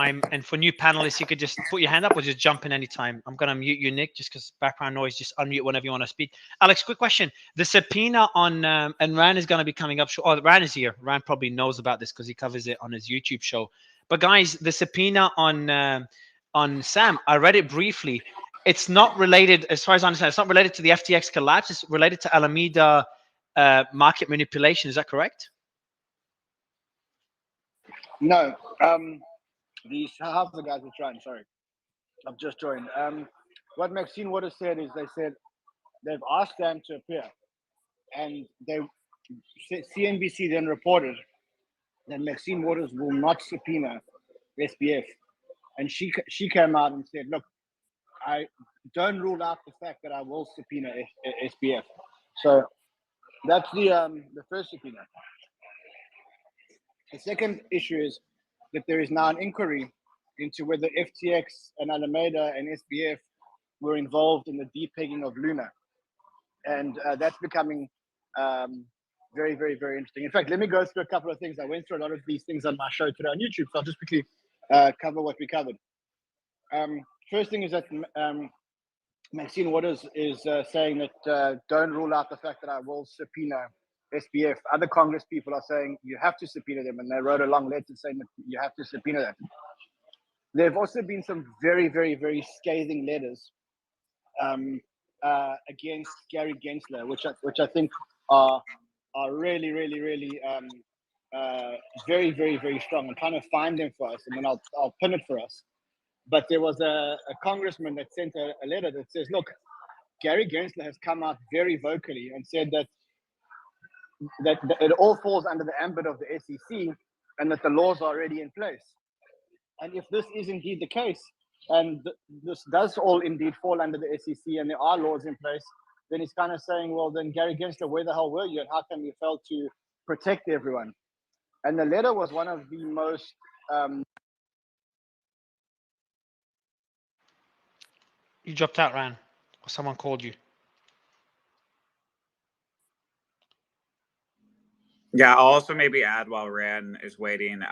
time. And for new panelists, you could just put your hand up or just jump in anytime. I'm going to mute you, Nick, just because background noise. Just unmute whenever you want to speak. Alex, quick question. The subpoena on, and Ran is going to be coming up. Oh, Ran is here. Ran probably knows about this because he covers it on his YouTube show. But guys, the subpoena on Sam, I read it briefly. It's not related, as far as I understand, it's not related to the FTX collapse. It's related to Alameda market manipulation. Is that correct? No. These half the guys are trying. Sorry, I've just joined. What Maxine Waters said is they've asked them to appear, and CNBC then reported that Maxine Waters will not subpoena SBF, and she came out and said, "Look, I don't rule out the fact that I will subpoena SBF." So that's the first subpoena. The second issue is that there is now an inquiry into whether FTX and Alameda and SBF were involved in the depegging of Luna. And that's becoming very, very, very interesting. In fact, let me go through a couple of things. I went through a lot of these things on my show today on YouTube, so I'll just quickly cover what we covered. First thing is that Maxine Waters is saying that don't rule out the fact that I will subpoena SBF. Other Congress people are saying you have to subpoena them, and they wrote a long letter saying that you have to subpoena them. There have also been some very, very, very scathing letters against Gary Gensler, which I think are really, really, really very, very, very strong. I'm trying to find them for us, and then I'll pin it for us. But there was a congressman that sent a letter that says, look, Gary Gensler has come out very vocally and said that it all falls under the ambit of the SEC and that the laws are already in place. And if this is indeed the case, and this does all indeed fall under the SEC and there are laws in place, then he's kind of saying, well, then Gary Gensler, where the hell were you and how come you failed to protect everyone? And the letter was one of the most... You dropped out, Ran, or someone called you. Yeah, I'll also maybe add while Ran is waiting,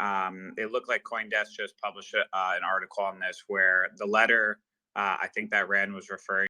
it looked like CoinDesk just published an article on this where the letter, I think that Ran was referring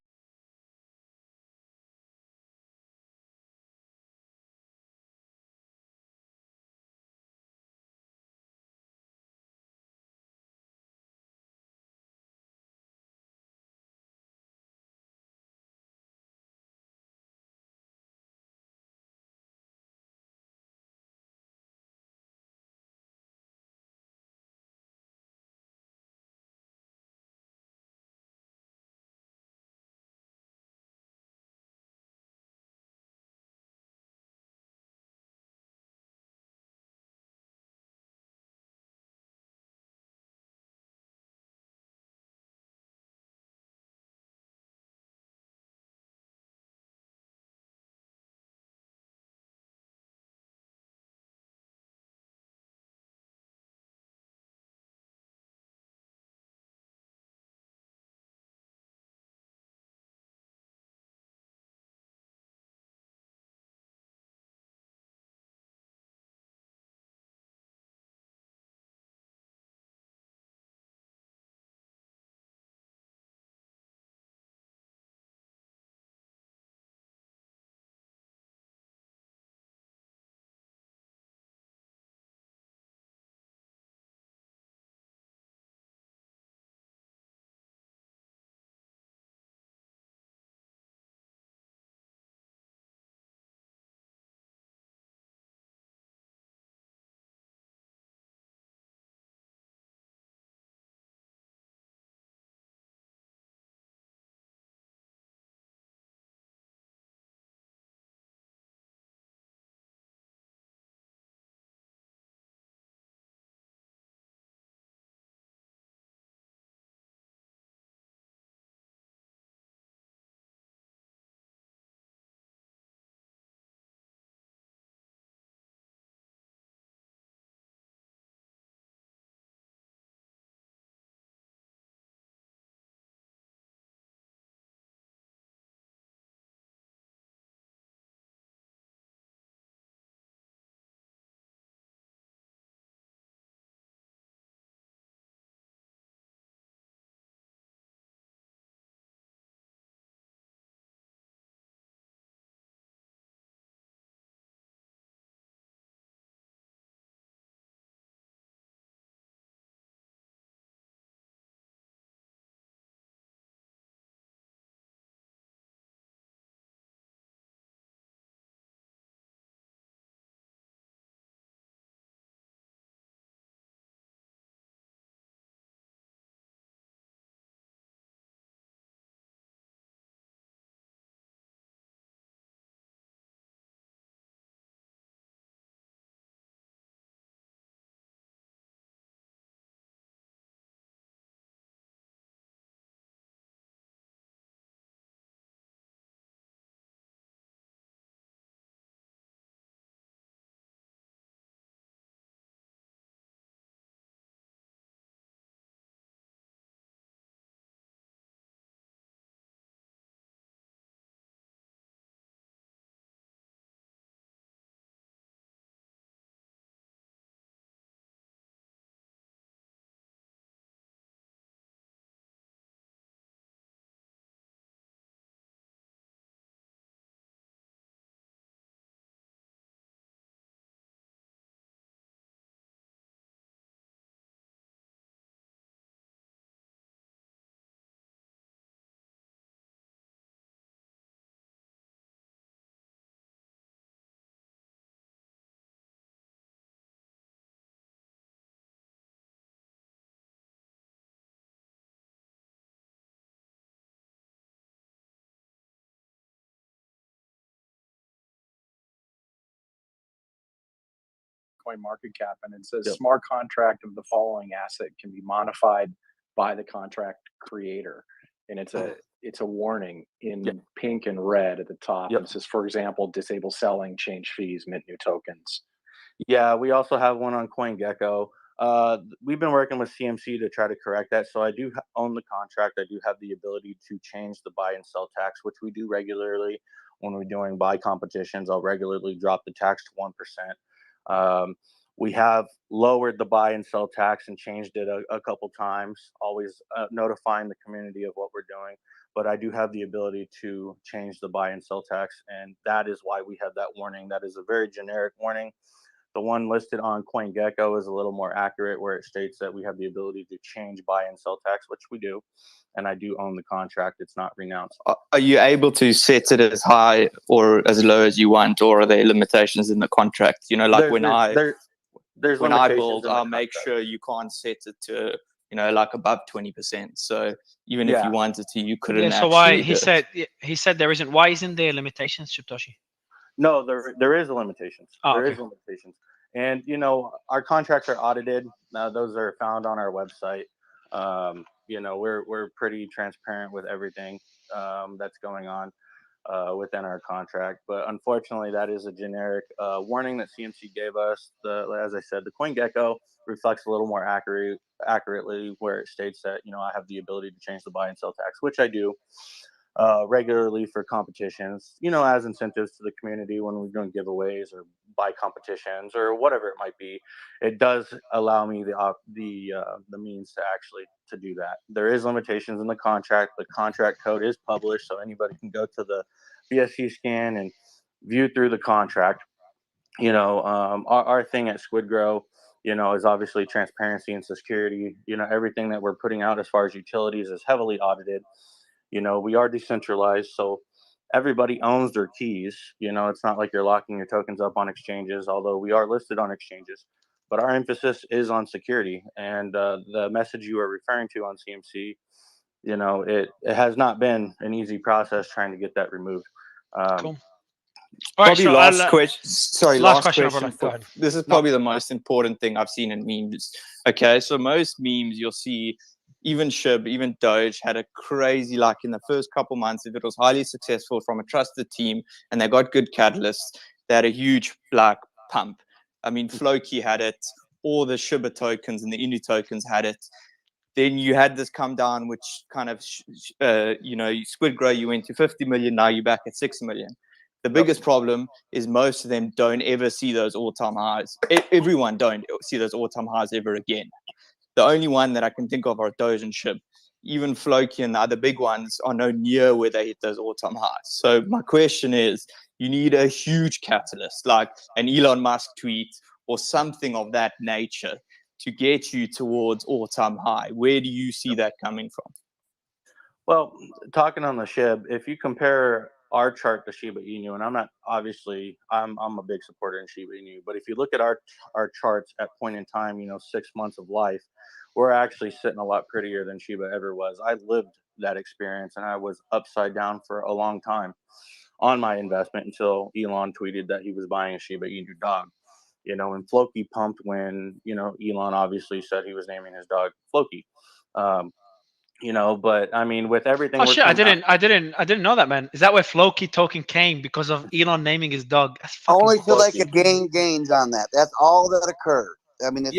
CoinMarketCap, and it says Yep. smart contract of the following asset can be modified by the contract creator, and it's a warning in Yep. pink and red at the top. Yep. It says, for example, disable selling, change fees, mint new tokens. Yeah, we also have one on CoinGecko. We've been working with CMC to try to correct that. So I do own the contract. I do have the ability to change the buy and sell tax, which we do regularly when we're doing buy competitions. I'll regularly drop the tax to 1%. We have lowered the buy and sell tax and changed it a couple times, always notifying the community of what we're doing. But I do have the ability to change the buy and sell tax, and that is why we have that warning. That is a very generic warning. The one listed on CoinGecko is a little more accurate, where it states that we have the ability to change buy and sell tax, which we do. And I do own the contract. It's not renounced. Are you able to set it as high or as low as you want, or are there limitations in the contract? You know, like there's when I limitations build, in the I'll make contract. sure you can't set it to, you know, like above 20%. So even if you wanted to, you couldn't. Yeah, so actually why do it. he said there isn't. Why isn't there limitations, Satoshi? No, there is a limitations. Oh, There okay. is limitations. And, you know, our contracts are audited. Those are found on our website. You know, we're pretty transparent with everything that's going on within our contract. But unfortunately, that is a generic warning that CMC gave us. As I said, the CoinGecko reflects a little more accurately, where it states that, you know, I have the ability to change the buy and sell tax, which I do regularly for competitions, you know, as incentives to the community when we're doing giveaways or buy competitions or whatever it might be. It does allow me the means to actually to do that. There is limitations in the contract. The contract code is published, so anybody can go to the BSC scan and view through the contract. You know, our thing at Squid Grow, you know, is obviously transparency and security. You know, everything that we're putting out as far as utilities is heavily audited. You know, we are decentralized, so everybody owns their keys. You know, it's not like you're locking your tokens up on exchanges, although we are listed on exchanges. But our emphasis is on security. And the message you are referring to on CMC, you know, it has not been an easy process trying to get that removed. Cool. All right, Probably so last question. Sorry, last last question, question. Go ahead. This is probably the most important thing I've seen in memes. Okay, so most memes you'll see, even SHIB, even Doge had a crazy, like in the first couple months, if it was highly successful from a trusted team and they got good catalysts, they had a huge like pump. I mean, Floki had it, all the Shiba tokens and the Inu tokens had it. Then you had this come down, which kind of, you know, Squid Grow, you went to 50 million, now you're back at 6 million. The biggest problem is most of them don't ever see those all-time highs. Everyone don't see those all-time highs ever again. The only one that I can think of are Doge and SHIB. Even Floki and the other big ones are no near where they hit those all-time highs. So my question is, you need a huge catalyst, like an Elon Musk tweet or something of that nature to get you towards all-time high. Where do you see that coming from? Well, talking on the SHIB, if you compare our chart to Shiba Inu, and I'm not obviously I'm a big supporter in Shiba Inu, but if you look at our charts at point in time, you know, 6 months of life, we're actually sitting a lot prettier than Shiba ever was. I lived that experience, and I was upside down for a long time on my investment until Elon tweeted that he was buying a Shiba Inu dog. You know, and Floki pumped when, you know, Elon obviously said he was naming his dog Floki. You know, but I mean, with everything. Oh shit! I didn't know that, man. Is that where Floki token came because of Elon naming his dog? That's fucking Only so they bullshit. could gain gains on that. That's all that occurred. I mean,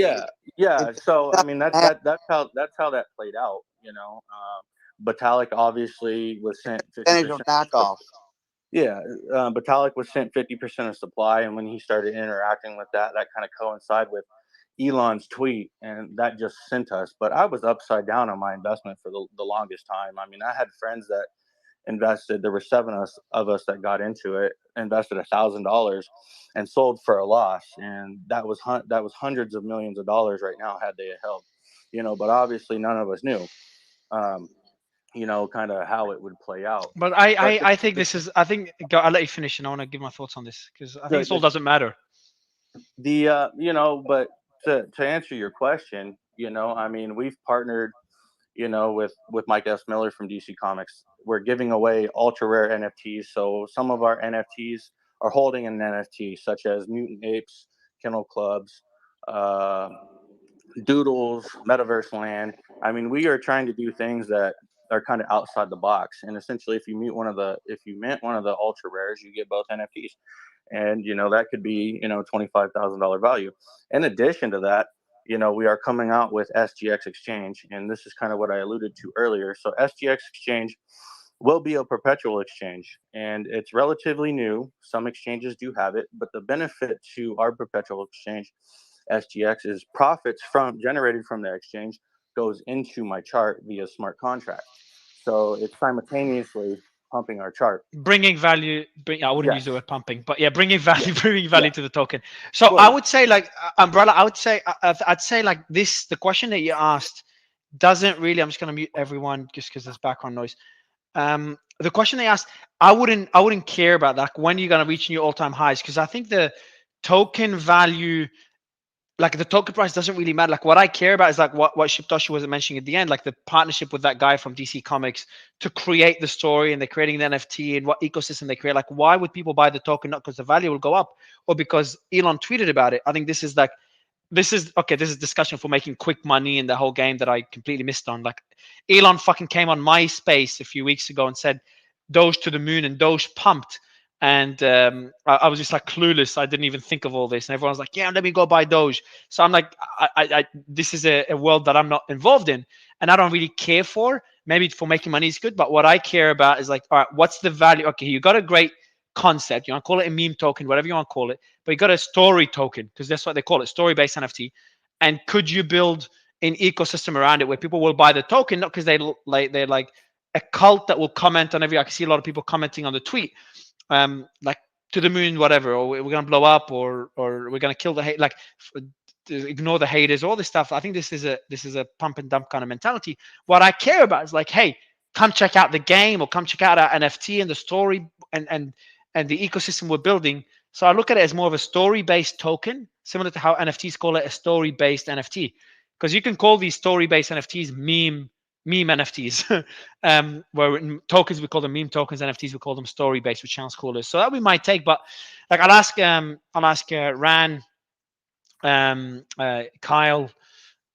So I mean, that's how that played out. You know, Vitalik obviously was sent 50%. Knockoff. Yeah, Vitalik was sent 50% of supply, and when he started interacting with that kind of coincided with Elon's tweet, and that just sent us. But I was upside down on my investment for the longest time. I mean, I had friends that invested. There were 7 of us that got into it, invested $1,000, and sold for a loss, and that was hundreds of millions of dollars right now had they held. You know, but obviously none of us knew. You know, kind of how it would play out. But I think this is. I think I'll let you finish, and I want to give my thoughts on this because I think it all doesn't matter. You know, but to answer your question, you know, I mean, we've partnered, you know, with Mike S. Miller from DC Comics. We're giving away ultra rare NFTs. So some of our NFTs are holding an NFT, such as Mutant Apes, kennel clubs, doodles, metaverse land. I mean, we are trying to do things that are kind of outside the box. And essentially, if you mint one of the ultra rares, you get both NFTs, and that could be $25,000 value. In addition to that, we are coming out with SGX Exchange, and this is kind of what I alluded to earlier. So SGX Exchange will be a perpetual exchange, and it's relatively new. Some exchanges do have it, but the benefit to our perpetual exchange, SGX, is profits generated from the exchange goes into my chart via smart contract. So it's simultaneously pumping our chart. Bringing value. I wouldn't use the word pumping, but yeah, bringing value, bringing value to the token. So Well, I would say, like, Umbrella, I'd say like this, the question that you asked doesn't really, I'm just going to mute everyone just because there's background noise. The question they asked, I wouldn't care about that. Like, when you're going to reach new all-time highs, because I think the token value, like the token price, doesn't really matter. Like, what I care about is like what Shiptoshi was mentioning at the end, like the partnership with that guy from DC Comics to create the story, and they're creating the NFT, and what ecosystem they create. Like, why would people buy the token? Not because the value will go up or because Elon tweeted about it. I think this is discussion for making quick money in the whole game that I completely missed on. Like, Elon fucking came on MySpace a few weeks ago and said Doge to the moon, and Doge pumped. And I was just like clueless. I didn't even think of all this. And everyone was like, yeah, let me go buy Doge. So I'm like, this is a world that I'm not involved in, and I don't really care for. Maybe for making money is good, but what I care about is like, all right, what's the value? Okay, you got a great concept. You want to call it a meme token, whatever you want to call it, but you got a story token, because that's what they call it, story-based NFT. And could you build an ecosystem around it where people will buy the token, not because they're like a cult that will comment on every. I can see a lot of people commenting on the tweet, like to the moon, whatever, or we're gonna blow up, or we're gonna kill the hate, like ignore the haters, all this stuff. I think this is a pump and dump kind of mentality. What I care about is like, hey, come check out the game, or come check out our NFT and the story and the ecosystem we're building. So I look at it as more of a story-based token, similar to how NFTs call it a story-based NFT, because you can call these story-based NFTs meme NFTs. Where in tokens we call them meme tokens, NFTs we call them story-based, which sounds cooler. So that would be my take. But like, I'll ask Ran, Kyle,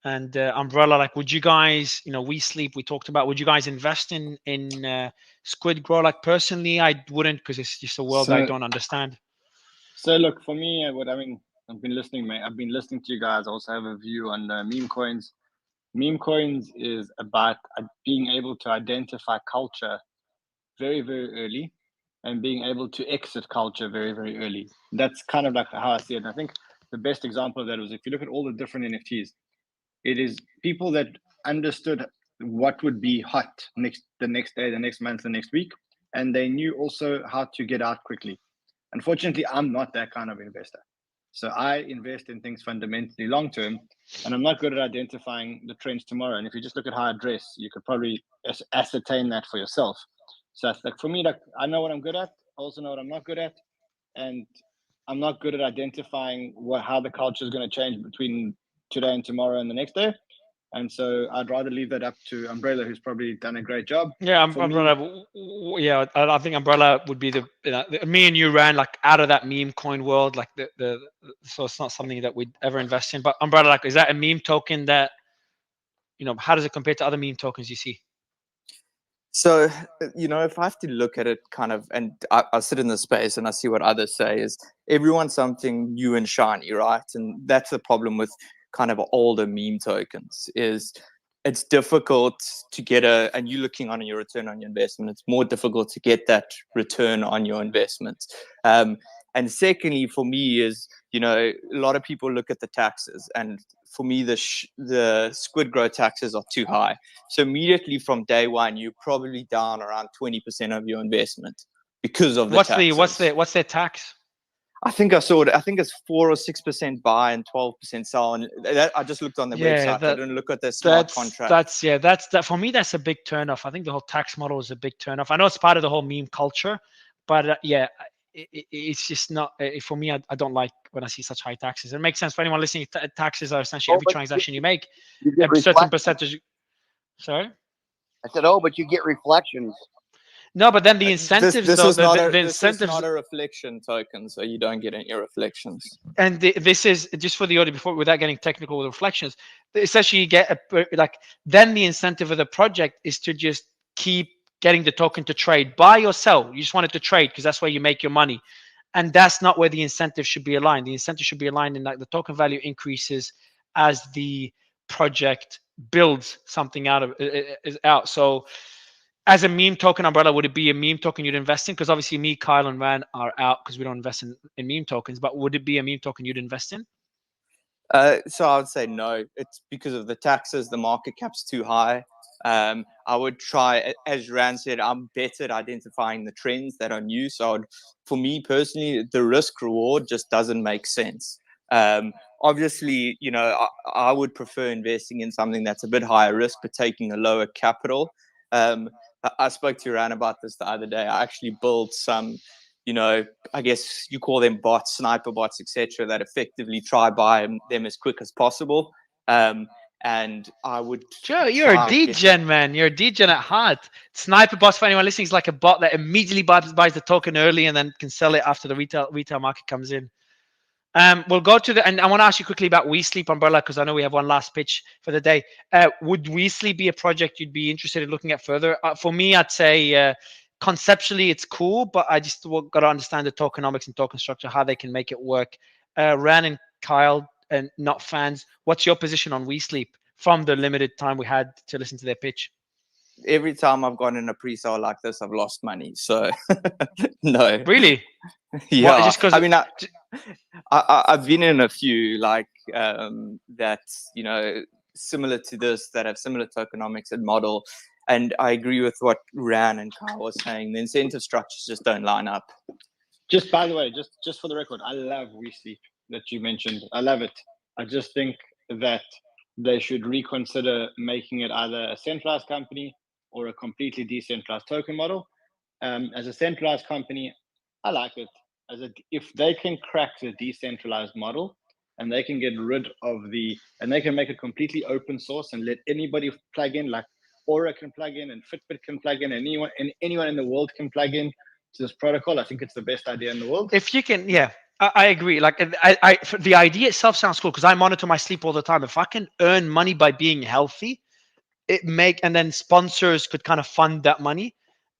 and Umbrella, like, would you guys, we sleep, we talked about, would you guys invest in Squid Grow? Like, personally, I wouldn't, because it's just a world I don't understand. So look, for me, I've been listening, mate. I've been listening to you guys. I also have a view on meme coins. Meme coins is about being able to identify culture very, very early, and being able to exit culture very, very early. That's kind of like how I see it. And I think the best example of that was, if you look at all the different NFTs, it is people that understood what would be hot the next day, the next month, the next week, and they knew also how to get out quickly. Unfortunately, I'm not that kind of investor. So I invest in things fundamentally long term, and I'm not good at identifying the trends tomorrow. And if you just look at how I dress, you could probably ascertain that for yourself. So that's like, for me, like, I know what I'm good at, I also know what I'm not good at, and I'm not good at identifying how the culture is going to change between today and tomorrow and the next day. And so I'd rather leave that up to Umbrella, who's probably done a great job. Yeah, Umbrella. Yeah, I think Umbrella would be me and you ran like out of that meme coin world, like so it's not something that we'd ever invest in. But Umbrella, like, is that a meme token that, how does it compare to other meme tokens you see? So, if I have to look at it kind of, and I sit in the space and I see what others say, is everyone's something new and shiny, right? And that's the problem with kind of older meme tokens, is it's difficult to get and you're looking on your return on your investment, it's more difficult to get that return on your investment. And secondly, for me, is, a lot of people look at the taxes, and for me, the Squid Grow taxes are too high. So immediately from day one, you're probably down around 20% of your investment because of the taxes. What's their tax? I think I saw it. I think it's 4 or 6% buy and 12% sell. And that, I just looked on the website. I didn't look at the smart contract. That's for me. That's a big turnoff. I think the whole tax model is a big turnoff. I know it's part of the whole meme culture, but it's just not for me. I don't like when I see such high taxes. It makes sense for anyone listening. Taxes are essentially every transaction you make, a certain percentage. Sorry, I said, but you get reflections. No, but then the incentives, This though, is not the this is incentives, not a reflection token, so you don't get any reflections. and this is just for the audio before, without getting technical with reflections. Essentially, you get like then the incentive of the project is to just keep getting the token to trade, buy or sell. You just want it to trade because that's where you make your money, and that's not where the incentive should be aligned. The incentive should be aligned in like the token value increases as the project builds something out of is out. So as a meme token umbrella, would it be a meme token you'd invest in? Because obviously me, Kyle, and Ran are out because we don't invest in meme tokens. But would it be a meme token you'd invest in? So I would say no. It's because of the taxes. The market cap's too high. I would try, as Rand said, I'm better at identifying the trends that are new. So for me personally, the risk reward just doesn't make sense. Obviously, you know, I would prefer investing in something that's a bit higher risk, but taking a lower capital. I spoke to Rand about this the other day. I actually built some, you know, I guess you call them bots, sniper bots, etc., that effectively try buy them as quick as possible. And I would. Joe, you're a degen, man. You're a degen at heart. Sniper bots, for anyone listening, is like a bot that immediately buys the token early and then can sell it after the retail market comes in. We'll go to and I want to ask you quickly about WeSleep umbrella because I know we have one last pitch for the day. Would WeSleep be a project you'd be interested in looking at further? For me, I'd say conceptually it's cool, but I just got to understand the tokenomics and token structure, how they can make it work. Ran and Kyle, and not fans, what's your position on WeSleep from the limited time we had to listen to their pitch? Every time I've gone in a pre-sale like this, I've lost money. So no. Really? Yeah. What, just because I mean, I've been in a few like that, you know, similar to this, that have similar tokenomics and model. And I agree with what Ran and Kyle was saying. The incentive structures just don't line up. Just by the way, just for the record, I love WeSleep that you mentioned. I love it. I just think that they should reconsider making it either a centralized company or a completely decentralized token model. As a centralized company, I like it. If they can crack the decentralized model and they can get rid of and they can make it completely open source and let anybody plug in, like Aura can plug in and Fitbit can plug in, and anyone in the world can plug in to this protocol, I think it's the best idea in the world. If you can, yeah, I agree. Like the idea itself sounds cool because I monitor my sleep all the time. If I can earn money by being healthy, and then sponsors could kind of fund that money,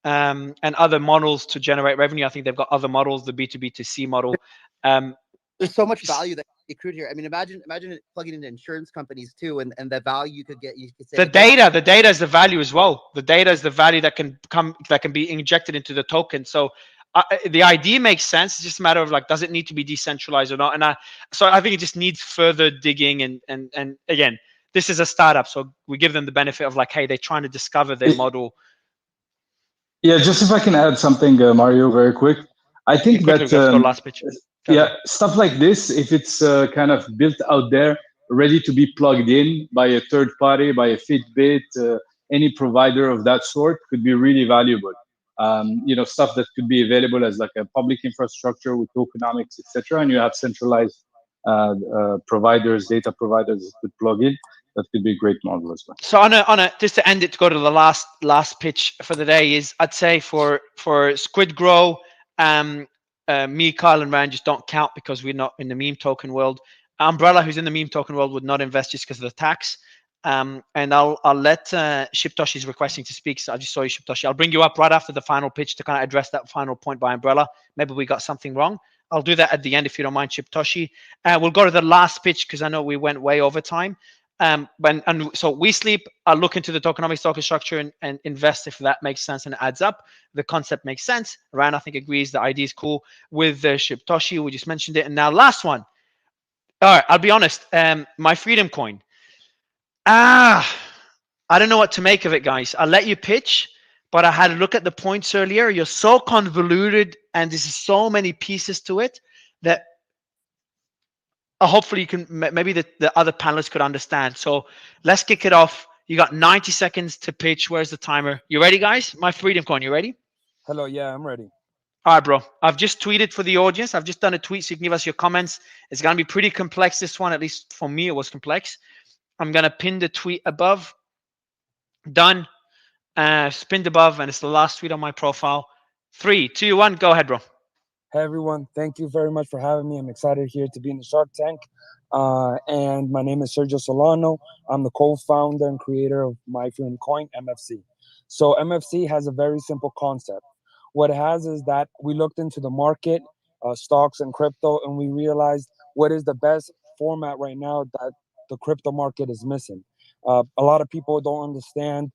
and other models to generate revenue. I think they've got other models, the B2B2C model. There's so much value that accrued here. I mean, imagine it plugging into insurance companies too, and the value you could get. You could say the data is the value as well. The data is the value that can be injected into the token. So the idea makes sense. It's just a matter of like, does it need to be decentralized or not? And I think it just needs further digging. And again, this is a startup, so we give them the benefit of like, hey, they're trying to discover their model. Yeah, just if I can add something, Mario, very quick. I think let's go last pitch. Yeah, stuff like this, if it's kind of built out there, ready to be plugged in by a third party, by a Fitbit, any provider of that sort, could be really valuable. You know, stuff that could be available as like a public infrastructure with tokenomics, etc. And you have centralized providers, data providers that could plug in. That could be a great model as well. So on a just to end it, to go to the last pitch for the day is, I'd say for Squid Grow, me, Kyle, and Rand just don't count because we're not in the meme token world. Umbrella, who's in the meme token world, would not invest just because of the tax. And I'll let Shiptoshi's requesting to speak. So I just saw you, Shiptoshi. I'll bring you up right after the final pitch to kind of address that final point by Umbrella. Maybe we got something wrong. I'll do that at the end if you don't mind, Shiptoshi. We'll go to the last pitch because I know we went way over time. So WeSleep, I'll look into the tokenomics, token structure, and invest if that makes sense and it adds up. The concept makes sense. Ryan, I think, agrees. The idea is cool. With Shiptoshi, we just mentioned it. And now last one. All right, I'll be honest. My Freedom Coin. I don't know what to make of it, guys. I'll let you pitch, but I had a look at the points earlier. You're so convoluted, and there's so many pieces to it that hopefully you can, maybe the other panelists could understand. So let's kick it off. You got 90 seconds to pitch. Where's the timer? You ready, guys? My Freedom Coin, you ready? Hello, yeah, I'm ready. All right, bro. I've just tweeted for the audience. I've just done a tweet so you can give us your comments. It's going to be pretty complex, this one. At least for me, it was complex. I'm going to pin the tweet above. Done. Spinned above, and it's the last tweet on my profile. 3, 2, 1, go ahead, bro. Hey everyone, thank you very much for having me. I'm excited here to be in the Shark Tank. And my name is Sergio Solano. I'm the co-founder and creator of My Freedom Coin, MFC. So MFC has a very simple concept. What it has is that we looked into the market, stocks and crypto, and we realized what is the best format right now that the crypto market is missing. A lot of people don't understand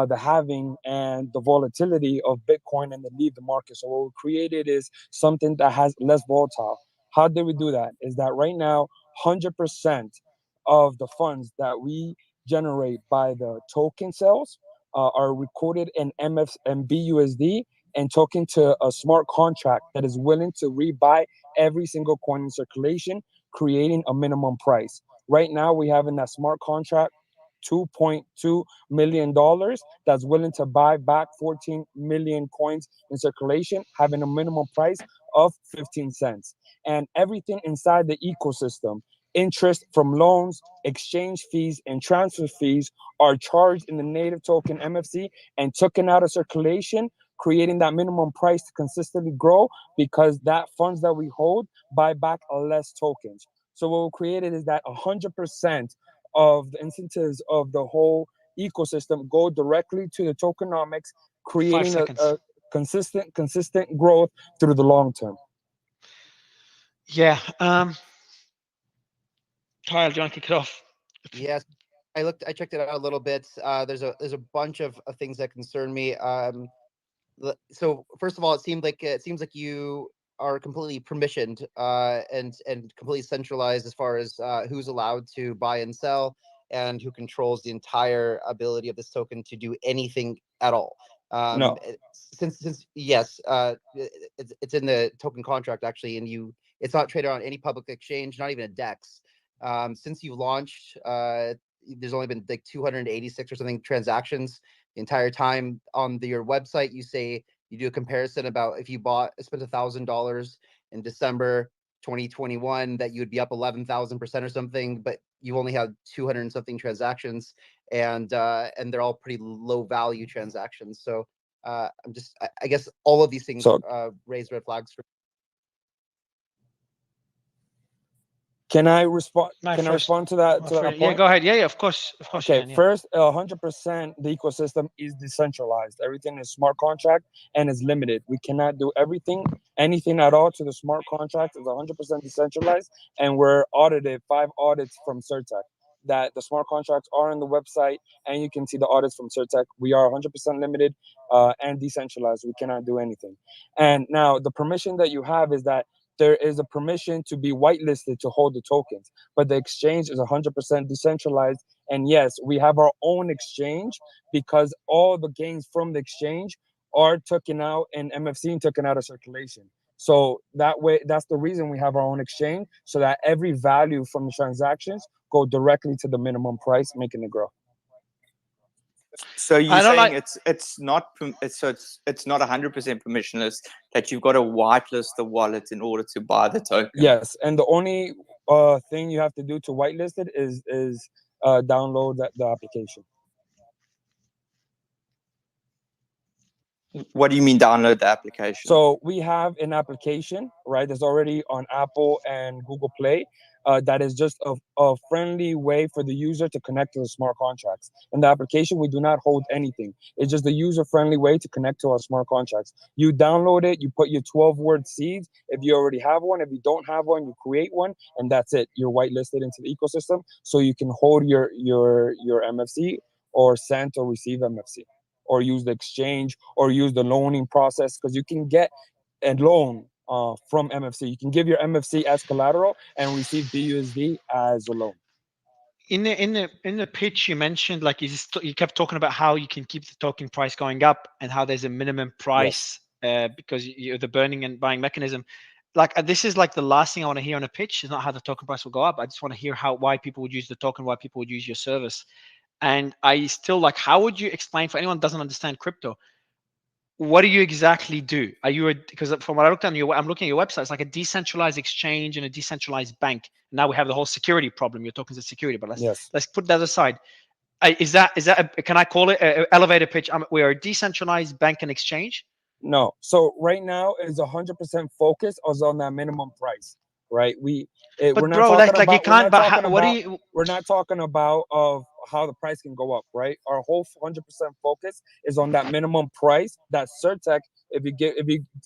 the halving and the volatility of Bitcoin, and they leave the market. So what we created is something that has less volatile. How did we do that? Is that right now, 100% of the funds that we generate by the token sales are recorded in MF and BUSD and token to a smart contract that is willing to rebuy every single coin in circulation, creating a minimum price. Right now, we have in that smart contract $2.2 million that's willing to buy back 14 million coins in circulation, having a minimum price of 15 cents. And everything inside the ecosystem, interest from loans, exchange fees, and transfer fees are charged in the native token MFC and taken out of circulation, creating that minimum price to consistently grow because that funds that we hold buy back less tokens. So what we created is that 100% of the incentives of the whole ecosystem go directly to the tokenomics, creating a consistent growth through the long term. Yeah. Kyle, do you want to kick it off? Yes, I checked it out a little bit. There's a bunch of things that concern me. So first of all, it seems like you are completely permissioned and completely centralized as far as who's allowed to buy and sell and who controls the entire ability of this token to do anything at all. No. Since yes, it's in the token contract actually, and it's not traded on any public exchange, not even a DEX. Since you launched, there's only been like 286 or something transactions the entire time. On your website, you say you do a comparison about if you spent $1,000 in December 2021, that you would be up 11,000% or something, but you only had 200 and something transactions, and they're all pretty low value transactions. So I guess all of these things raise red flags for. Can I respond? Can I respond to that? Point? Yeah, go ahead. Yeah, of course. Okay, first, 100% the ecosystem is decentralized. Everything is smart contract and is limited. We cannot do anything at all to the smart contract. Is 100% decentralized, and we're audited 5 audits from CertTech. That the smart contracts are on the website, and you can see the audits from CertTech. We are 100% limited and decentralized. We cannot do anything. And now the permission that you have is that there is a permission to be whitelisted to hold the tokens, but the exchange is 100% decentralized. And yes, we have our own exchange because all the gains from the exchange are taken out in MFC and taken out of circulation. So that way, that's the reason we have our own exchange, so that every value from the transactions go directly to the minimum price, making it grow. So you're saying it's not 100% permissionless, that you've got to whitelist the wallet in order to buy the token? Yes, and the only thing you have to do to whitelist it is download the application. What do you mean download the application? So we have an application, right, that's already on Apple and Google Play, that is just a friendly way for the user to connect to the smart contracts. In the application, we do not hold anything. It's just a user-friendly way to connect to our smart contracts. You download it, you put your 12-word seeds. If you already have one, if you don't have one, you create one, and that's it. You're whitelisted into the ecosystem, so you can hold your MFC or send or receive MFC, or use the exchange, or use the loaning process, because you can get a loan from MFC. You can give your MFC as collateral and receive BUSD as a loan. In the pitch, you mentioned, like, you kept talking about how you can keep the token price going up and how there's a minimum price, yes, because you're the burning and buying mechanism. Like, this is like the last thing I want to hear on a pitch. Is not how the token price will go up. I just want to hear why people would use the token, why people would use your service. And I still, like, how would you explain for anyone who doesn't understand crypto? What do you exactly do? Are you because from what I looked at I'm looking at your website, it's like a decentralized exchange and a decentralized bank. Now we have the whole security problem. You're talking to security, but let's put that aside. Is that can I call it an elevator pitch? We are a decentralized bank and exchange. No. So right now it is 100% focused on that minimum price, right? We're But not bro, talking like you about we're can't. not But talking what do about you? we're not talking about of how the price can go up, right? Our whole 100% focus is on that minimum price. That Certec, if you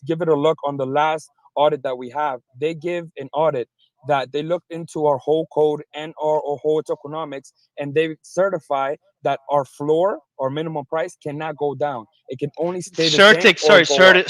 give it a look on the last audit that we have, they give an audit that they looked into our whole code and our whole tokenomics, and they certify that our floor or minimum price cannot go down. It can only stay the same or go up.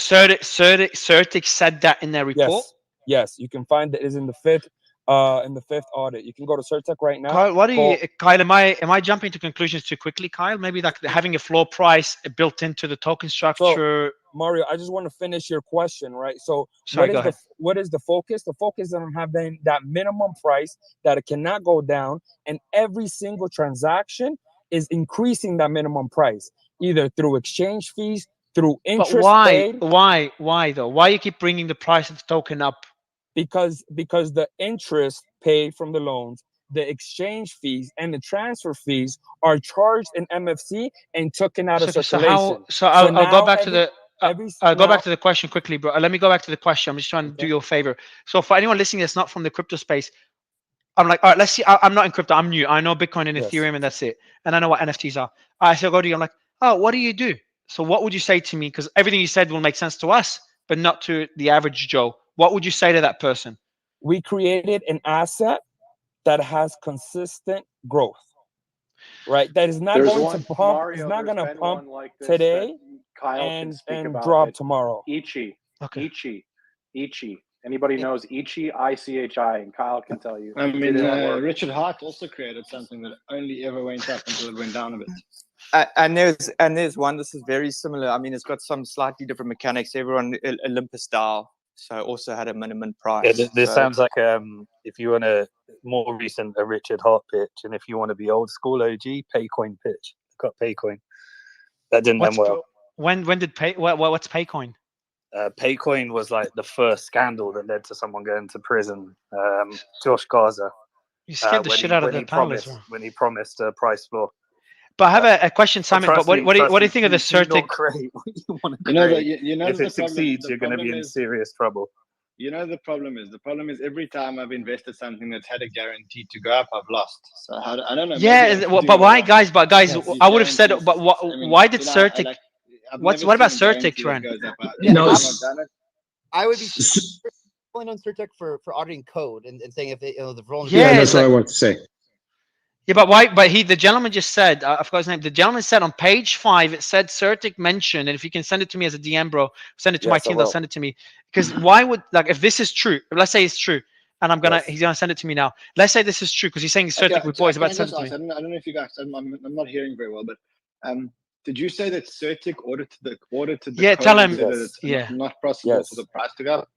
Certic said that in their report. Yes, you can find it is in the fifth audit. You can go to Certec right now. Kyle, Kyle, am I jumping to conclusions too quickly, Kyle? Maybe like having a floor price built into the token structure. So, Mario, I just want to finish your question, right? So Sorry, what is the focus? The focus is on having that minimum price that it cannot go down, and every single transaction is increasing that minimum price, either through exchange fees, through interest paid. Why though? Why you keep bringing the price of the token up? Because the interest paid from the loans, the exchange fees, and the transfer fees are charged in MFC and taken out of circulation. I'll go back to the I'll go back to the question quickly, bro. Let me go back to the question. I'm just trying to do you a favor. So for anyone listening that's not from the crypto space, I'm like, all right, let's see. I'm not in crypto. I'm new. I know Bitcoin and Ethereum, and that's it. And I know what NFTs are. I so go to you. I'm like, oh, what do you do? So what would you say to me? Because everything you said will make sense to us, but not to the average Joe. What would you say to that person? We created an asset that has consistent growth, right? That is not going to pump. Mario, it's not going to pump like today Kyle and about drop tomorrow. Ichi. Anybody knows Ichi? ICHI, and Kyle can tell you. I mean, Richard Hart also created something that only ever went up until it went down a bit. And there's one. This is very similar. I mean, it's got some slightly different mechanics. Everyone Olympus style, so also had a minimum price. Yeah, this sounds like if you want a more recent a Richard Hart pitch, and if you want to be old school OG, Paycoin pitch. Got Paycoin. That didn't end well. When did what's Paycoin? Paycoin was like the first scandal that led to someone going to prison. Josh Garza. You scared the shit out of the panelists when he promised a price floor. But I have a question, Simon. But what do you think of the Certic? If it succeeds, you're going to be in serious trouble. You know the problem is every time I've invested something that's had a guarantee to go up, I've lost. So I don't know. Yeah, but why, guys? But guys, I would have said. But why did Certic? What about Certic, Ren? No, I would be calling on Certic for auditing code and saying if the vulnerability. Yeah, that's what I want to say. Yeah, but why? But the gentleman just said, I forgot his name. The gentleman said on page 5, it said Certic mentioned, and if you can send it to me as a DM, bro, send it to my team. They'll send it to me. Because why would if this is true? Let's say it's true, and he's gonna send it to me now. Let's say this is true because he's saying Certic report is about to send it to me. I don't know if you guys. I'm not hearing very well, but did you say that Certic audited the? Yeah, tell him. It's not possible for the price to go up.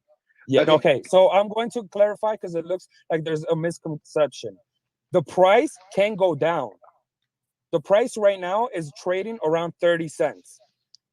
Yeah. Okay. So I'm going to clarify because it looks like there's a misconception. The price can go down. The price right now is trading around 30 cents.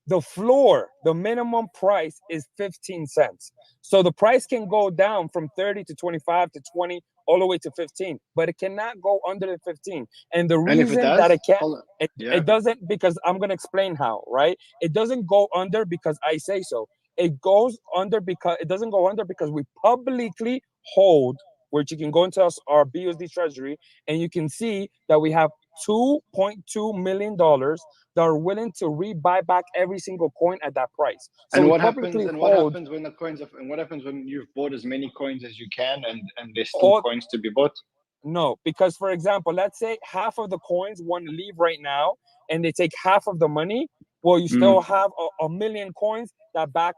The floor, the minimum price is 15 cents. So the price can go down from 30 to 25 to 20 all the way to 15, but it cannot go under the 15. And the reason that it can't, it doesn't, because I'm going to explain how, right? It doesn't go under because I say so. It goes under because it doesn't go under because we publicly hold, which you can go into our BUSD treasury, and you can see that we have $2.2 million that are willing to rebuy back every single coin at that price. So and what happens when the coins and what happens when you've bought as many coins as you can and there's still coins to be bought? No, because for example, let's say half of the coins want to leave right now and they take half of the money. Well, you still have a million coins that back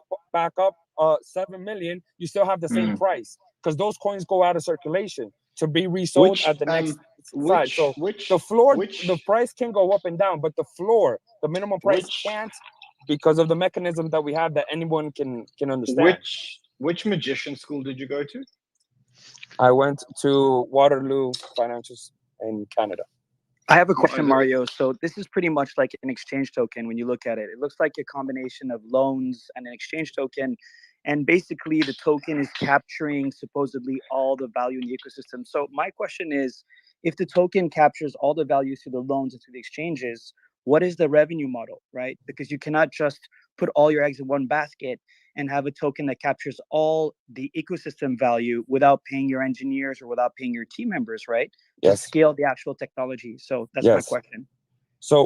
up 7 million. You still have the same price because those coins go out of circulation to be resold at the next side. So the price can go up and down, but the floor, the minimum price can't, because of the mechanism that we have that anyone can understand. Which magician school did you go to? I went to Waterloo Financials in Canada. I have a question, Mario. So this is pretty much like an exchange token when you look at it. It looks like a combination of loans and an exchange token. And basically, the token is capturing supposedly all the value in the ecosystem. So my question is, if the token captures all the value through the loans and through the exchanges, what is the revenue model, right? Because you cannot just put all your eggs in one basket and have a token that captures all the ecosystem value without paying your engineers or without paying your team members, right? To Yes. scale the actual technology. So that's my Yes. question. So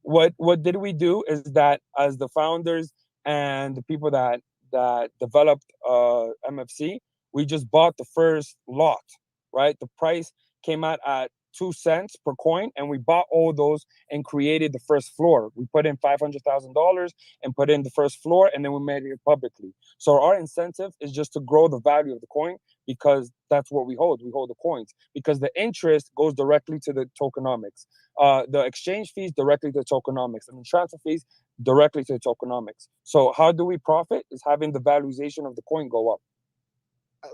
what did we do is that as the founders and the people that developed MFC, we just bought the first lot, right? The price came out at 2 cents per coin, and we bought all those and created the first floor. We put in $500,000 and put in the first floor, and then we made it publicly. So our incentive is just to grow the value of the coin, because that's what we hold. We hold the coins because the interest goes directly to the tokenomics. The exchange fees directly to tokenomics, and the transfer fees directly to tokenomics. So how do we profit? Is having the valuation of the coin go up.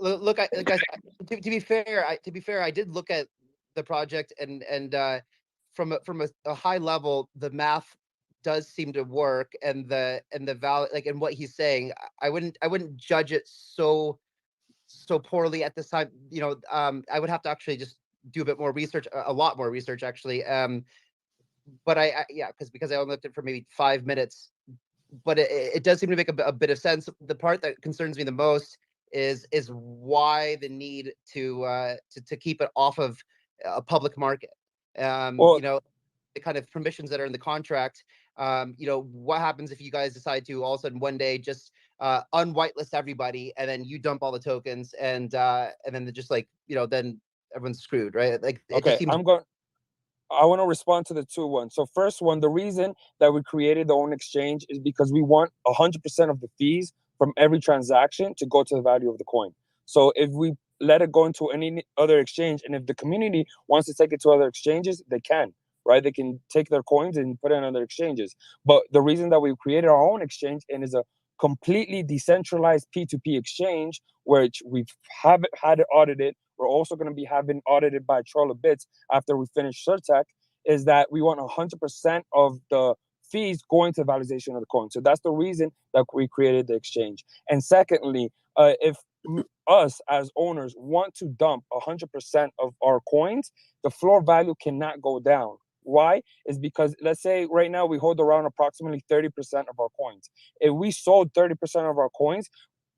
Look, guys, to be fair, I did look at the project, and from a high level, the math does seem to work, and the value, like, and what he's saying, I wouldn't judge it so poorly at this time. You know, I would have to actually just do a bit more research, a lot more research actually. But yeah, because I only looked at it for maybe 5 minutes, but it does seem to make a bit of sense. The part that concerns me the most is why the need to keep it off of a public market. Well, you know, the kind of permissions that are in the contract. You know, what happens if you guys decide to all of a sudden one day just unwhitelist everybody, and then you dump all the tokens, and then they're just like, you know, then everyone's screwed, right? Like, it okay, just seems. I want to respond to the two ones. So first one, the reason that we created the own exchange is because we want 100% of the fees from every transaction to go to the value of the coin. So if we let it go into any other exchange, and if the community wants to take it to other exchanges, they can, right? They can take their coins and put it in other exchanges. But the reason that we created our own exchange and is a completely decentralized P2P exchange, which we've had it audited, we're also going to be having audited by Troll of Bits after we finish Surtech, is that we want 100% of the fees going to the valorization of the coin. So that's the reason that we created the exchange. And secondly, if us as owners want to dump 100% of our coins, the floor value cannot go down. Why? Is because, let's say right now we hold around approximately 30% of our coins. If we sold 30% of our coins,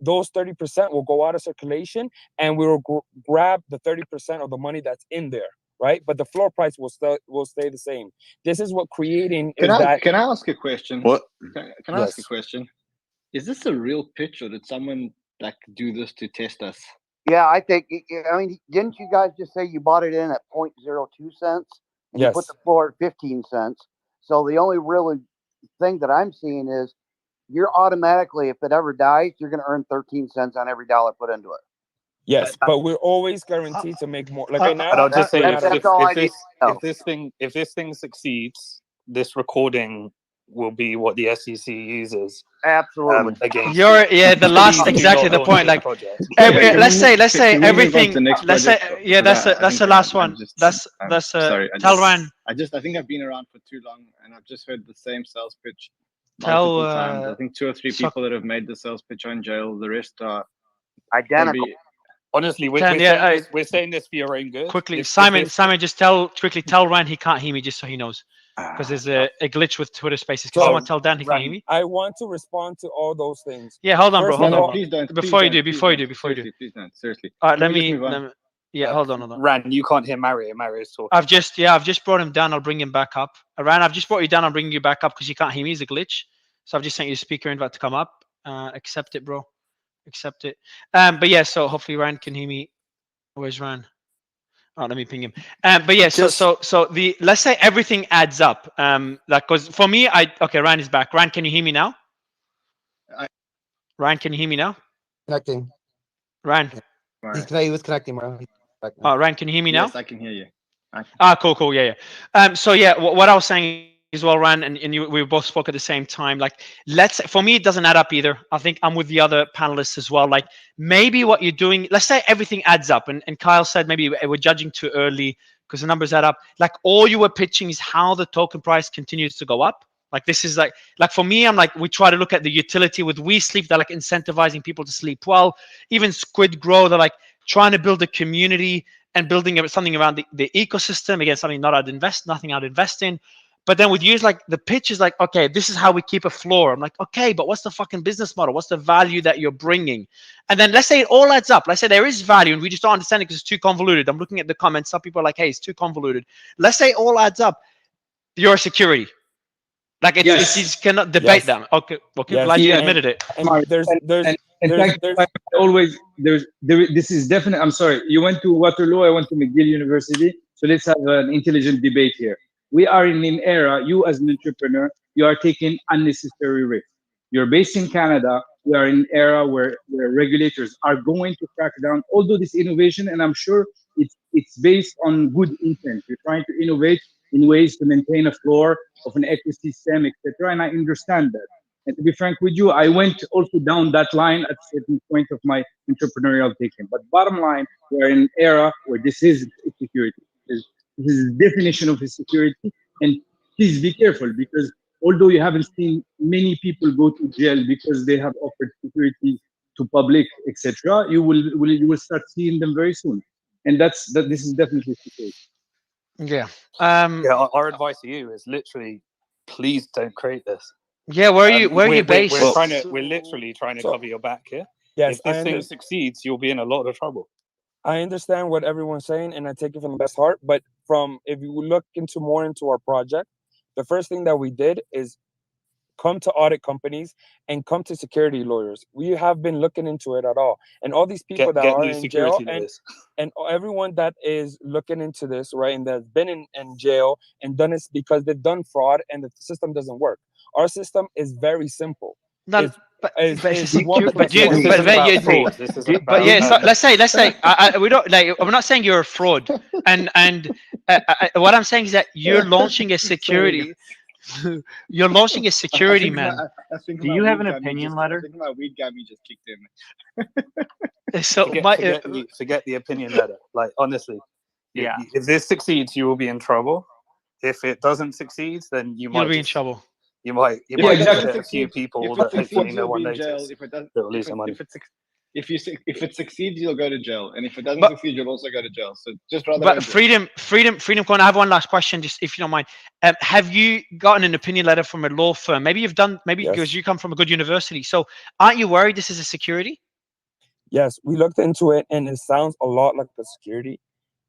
those 30% will go out of circulation, and we will grab the 30% of the money that's in there, right? But the floor price will stay the same. This is what creating Can is I that. can I ask a question? What? Can I ask a question? Is this a real pitch, or did someone like do this to test us? Yeah, I think. I mean, didn't you guys just say you bought it in at 0.02 cents, and you put the floor at 15 cents? So the only really thing that I'm seeing is you're automatically, if it ever dies, you're going to earn 13 cents on every dollar put into it. Yes, but we're always guaranteed to make more. Like right now, And I'll just say, that's all I need to know. if this thing succeeds, this recording will be what the SEC uses. Absolutely. Against the last Please do exactly not the launch point. this Like, project. let's say Can we move on everything. to the next Let's say project? that's the last one. That's sorry. Talran. I think I've been around for too long, and I've just heard the same sales pitch Tell, multiple times. I think 2 or 3 so- people that have made the sales pitch are in jail. The rest are identical. Honestly, we're saying this for your own good. Quickly, If Simon, this- just tell Ryan he can't hear me, just so he knows, because there's a glitch with Twitter Spaces. Can someone tell Dan he can't hear me? I want to respond to all those things. Yeah, hold on, bro. First Hold on. Please don't. Before you do. Seriously, please don't. Seriously. All right, Can let we just me. move on? Yeah, hold on. Ran, you can't hear Mario. Mario's talking. I've just brought him down. I'll bring him back up. Ryan, I've just brought you down. I'm bringing you back up because you can't hear me. It's a glitch. So I've just sent you a speaker invite to come up. Accept it, bro. Accept it. But yeah, so hopefully Ryan can hear me. Where's Ryan? Oh, let me ping him. But yeah, so the let's say everything adds up. Like, because for me, Ryan is back. Ryan, can you hear me now? Ryan, can you hear me now? Connecting. Ryan. He was connecting, bro. Ryan, can you hear me now? Yes, I can hear you. Cool. Yeah. So yeah, what I was saying as well, Ryan, and you, we both spoke at the same time. Like, for me, it doesn't add up either. I think I'm with the other panelists as well. Like, maybe what you're doing, let's say everything adds up, and Kyle said maybe we're judging too early because the numbers add up. Like, all you were pitching is how the token price continues to go up. Like, this is like for me, I'm like, we try to look at the utility with We Sleep. They're like incentivizing people to sleep well. Even Squid Grow, they're like trying to build a community and building something around the ecosystem. Again, something nothing I'd invest in. But then with years, like the pitch is like, okay, this is how we keep a floor. I'm like, okay, but what's the fucking business model? What's the value that you're bringing? And then let's say it all adds up. Let's say there is value and we just don't understand it because it's too convoluted. I'm looking at the comments. Some people are like, hey, it's too convoluted. Let's say it all adds up. You're a security. Like it's, Yes. you just cannot debate Yes. them. Okay, Yes. glad you Yeah. admitted it. And there's always this is definitely. I'm sorry, you went to Waterloo, I went to McGill University, so let's have an intelligent debate here. We are in an era, you as an entrepreneur, you are taking unnecessary risks. You're based in Canada. We are in an era where regulators are going to crack down, although this innovation, and I'm sure it's based on good intent. You're trying to innovate in ways to maintain a floor of an ecosystem, etc. And I understand that. And to be frank with you, I went also down that line at a certain point of my entrepreneurial thinking. But bottom line, we are in an era where this is security. This is the definition of a security. And please be careful, because although you haven't seen many people go to jail because they have offered security to public, etc., you will start seeing them very soon. And this is definitely security. Yeah. Yeah. Our advice to you is literally, please don't create this. Yeah. Where are you based? We're literally trying to cover your back here. Yes, If this thing succeeds, you'll be in a lot of trouble. I understand what everyone's saying, and I take it from the best heart. But if you look more into our project, the first thing that we did is come to audit companies and come to security lawyers. We have been looking into it at all, and all these people that are in jail, and everyone that is looking into this, right, and that's been in jail and done it because they've done fraud and the system doesn't work. Our system is very simple. No, but yeah, so let's say we don't like. I'm not saying you're a fraud, and what I'm saying is that you're launching a security. You're launching a security, man. Do you have an opinion letter? I think my weed gammy just kicked in. So forget the opinion letter. Like honestly, yeah. If this succeeds, you will be in trouble. If it doesn't succeed, then you'll be in trouble. You might exactly. hit a few people if that it hopefully succeeds, no one you'll be in jail. notices. If it doesn't, they'll lose their money. If it succeeds, you'll go to jail, and if it doesn't succeed, you'll also go to jail. So just rather. But freedom. Coin, I have one last question, just if you don't mind. Have you gotten an opinion letter from a law firm? Maybe you've done. Maybe because you come from a good university. So aren't you worried this is a security? Yes, we looked into it, and it sounds a lot like a security,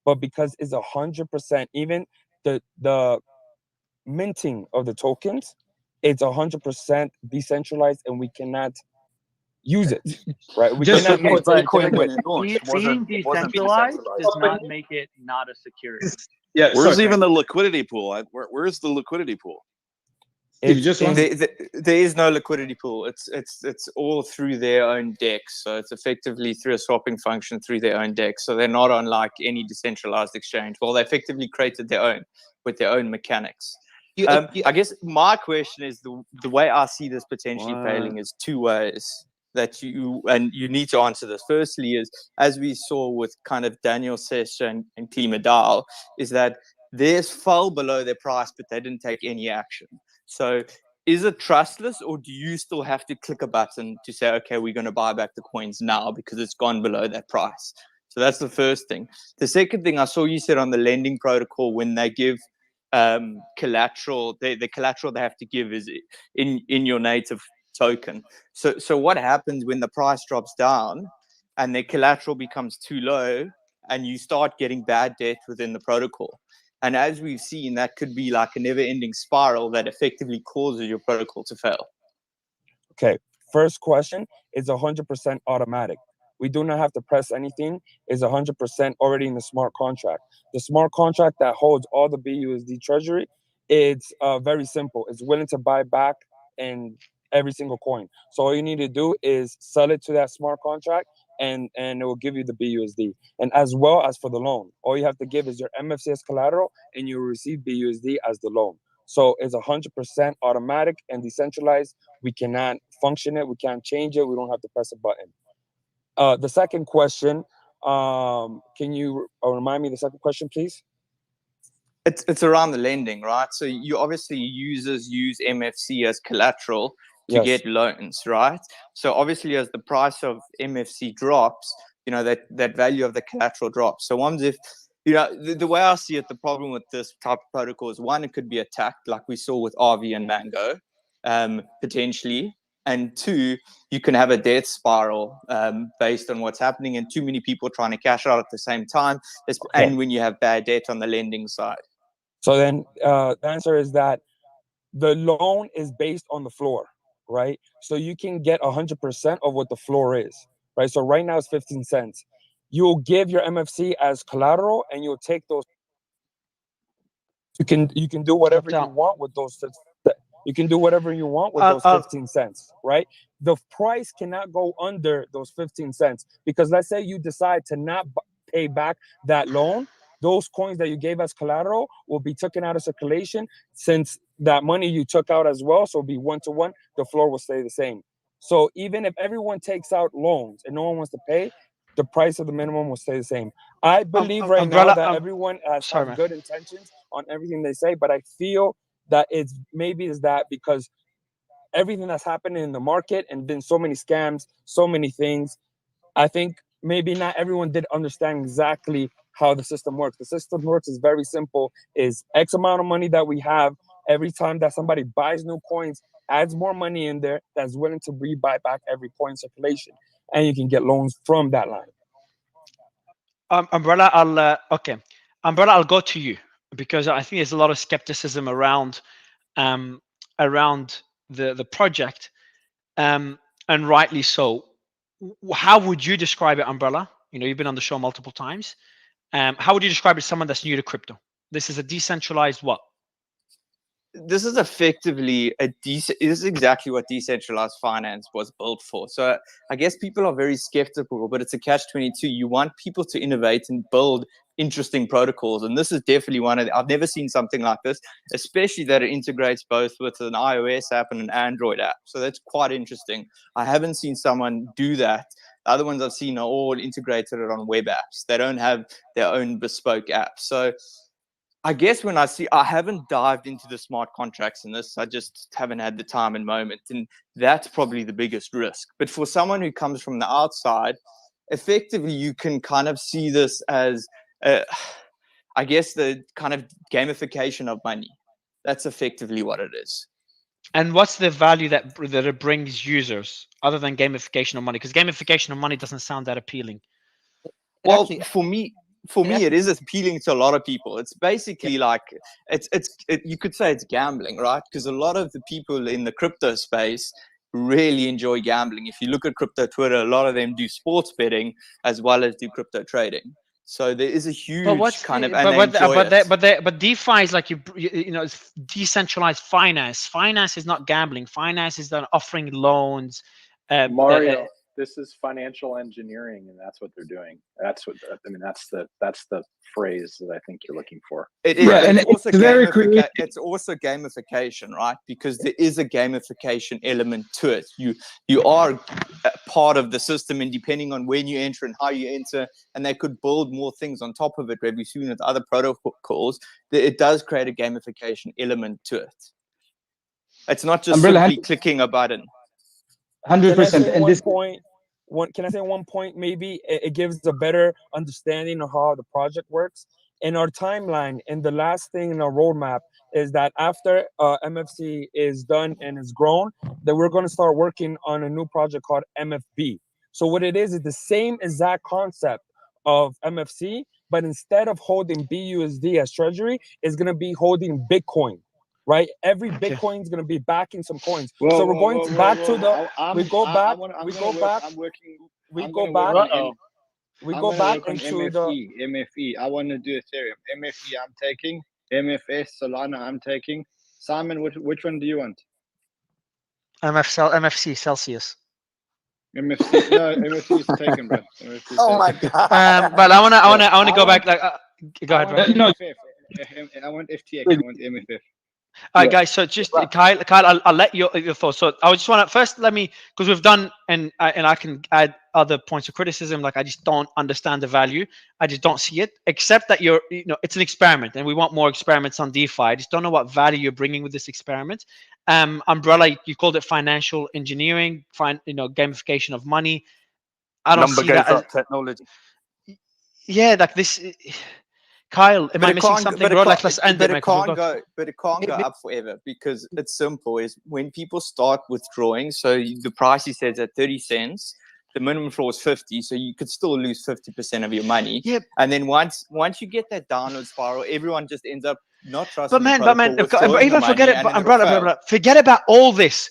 but because it's 100%, even the minting of the tokens, it's 100% decentralized, and we cannot use it, right? We cannot make Bitcoin when it launched. Being decentralized does not make it not a security. Yeah. Where's even the liquidity pool? Where's the liquidity pool? There is no liquidity pool. It's all through their own DEX. So it's effectively through a swapping function through their own DEX. So they're not on like any decentralized exchange. Well, they effectively created their own with their own mechanics. I guess my question is the way I see this potentially failing is two ways that you need to answer this. Firstly is, as we saw with kind of Daniel Sesh and Klima Dahl, is that theirs fell below their price, but they didn't take any action. So is it trustless, or do you still have to click a button to say, okay, we're going to buy back the coins now because it's gone below that price? So that's the first thing. The second thing, I saw you said on the lending protocol, when they give collateral, the collateral they have to give is in your native token. So what happens when the price drops down and the collateral becomes too low and you start getting bad debt within the protocol? And as we've seen, that could be like a never-ending spiral that effectively causes your protocol to fail. Okay, first question is 100% automatic. We do not have to press anything. It's 100% already in the smart contract. The smart contract that holds all the BUSD treasury, it's very simple. It's willing to buy back in every single coin. So all you need to do is sell it to that smart contract, and it will give you the BUSD. And as well as for the loan, all you have to give is your MFCS collateral, and you will receive BUSD as the loan. So it's 100% automatic and decentralized. We cannot function it. We can't change it. We don't have to press a button. The second question, can you remind me the second question, please? It's around the lending, right? So you obviously users use MFC as collateral to get loans, right? So obviously as the price of MFC drops, you know, that value of the collateral drops. So one's if, you know, the way I see it, the problem with this type of protocol is, one, it could be attacked like we saw with RV and Mango, potentially. And two, you can have a death spiral based on what's happening and too many people trying to cash out at the same time. And when you have bad debt on the lending side. So then the answer is that the loan is based on the floor, right? So you can get 100% of what the floor is, right? So right now it's 15 cents. You'll give your MFC as collateral and you'll take those. You can do whatever you want with those. You can do whatever you want with those 15 cents, right? The price cannot go under those 15 cents because let's say you decide to not pay back that loan, those coins that you gave as collateral will be taken out of circulation since that money you took out as well. So it'll be 1-to-1, the floor will stay the same. So even if everyone takes out loans and no one wants to pay, the price of the minimum will stay the same. I believe right now that everyone has good intentions on everything they say, but I feel that it's maybe is that because everything that's happening in the market and been so many scams, so many things, I think maybe not everyone did understand exactly how the system works. The system works is very simple, is X amount of money that we have. Every time that somebody buys new coins, adds more money in there that's willing to buy back every point in circulation. And you can get loans from that line. Umbrella, Umbrella, I'll go to you because I think there's a lot of skepticism around the project, and rightly so. How would you describe it, Umbrella? You know, you've been on the show multiple times. How would you describe it to someone that's new to crypto? This is a decentralized what? This is effectively this is exactly what decentralized finance was built for. So I guess people are very skeptical, but it's a catch-22. You want people to innovate and build interesting protocols, and this is definitely one of I've never seen something like this, especially that it integrates both with an iOS app and an Android app. So that's quite interesting. I haven't seen someone do that. The other ones I've seen are all integrated on web apps. They don't have their own bespoke app. So I guess when I haven't dived into the smart contracts in this, I just haven't had the time and moment. And that's probably the biggest risk. But for someone who comes from the outside, effectively, you can kind of see this as, I guess, the kind of gamification of money. That's effectively what it is. And what's the value that it brings users other than gamification of money? Because gamification of money doesn't sound that appealing. Well, for me, it is appealing to a lot of people. It's basically like you could say it's gambling, right? Because a lot of the people in the crypto space really enjoy gambling. If you look at crypto Twitter, a lot of them do sports betting as well as do crypto trading. So there is a huge but DeFi is like you know, it's decentralized finance. Finance is not gambling. Finance is done offering loans. Mario, this is financial engineering, and that's what they're doing. That's what that's the phrase that I think you're looking for. It is. Yeah, and it's also gamification, right? Because there is a gamification element to it. You are part of the system, and depending on when you enter and how you enter, and they could build more things on top of it. We've seen with other protocols that it does create a gamification element to it. It's not just simply clicking a button. 100%. And can I say one point? Maybe it gives a better understanding of how the project works. In our timeline, and the last thing in our roadmap is that after MFC is done and is grown, that we're going to start working on a new project called MFB. So what it is the same exact concept of MFC, but instead of holding BUSD as treasury, it's going to be holding Bitcoin. Right, every Bitcoin is going to be backing some coins. So we're going back to the. We go back. We go back. We go back into the MFE. I want to do Ethereum. MFE. I'm taking MFS. Solana. I'm taking. Simon, which one do you want? MFC Celsius. MFC. No, MFC is taken, bro. Oh my god! But I want to go back. Like, go ahead, bro. No, I want FTX. I want MFF. All right, guys. So just Kyle, I'll let your thoughts. So I just want to first because we've done and I can add other points of criticism. Like I just don't understand the value. I just don't see it. Except that it's an experiment, and we want more experiments on DeFi. I just don't know what value you're bringing with this experiment. Umbrella, you called it financial engineering, gamification of money. I don't Number see goes that as, up technology. yeah, like this. Kyle, am But I it missing can't, something, but it bro? can't, Like, let's end but it, man. it 'Cause we've can't got- go, but it can't go up forever because it's simple. Is when people start withdrawing, so the price he says at 30 cents, the minimum floor is 50, so you could still lose 50% of your money. Yep. And then once you get that downward spiral, everyone just ends up not trusting But man, the protocol, withdrawing the even forget money, it, and but then it'll umbrella, fail. forget about all this.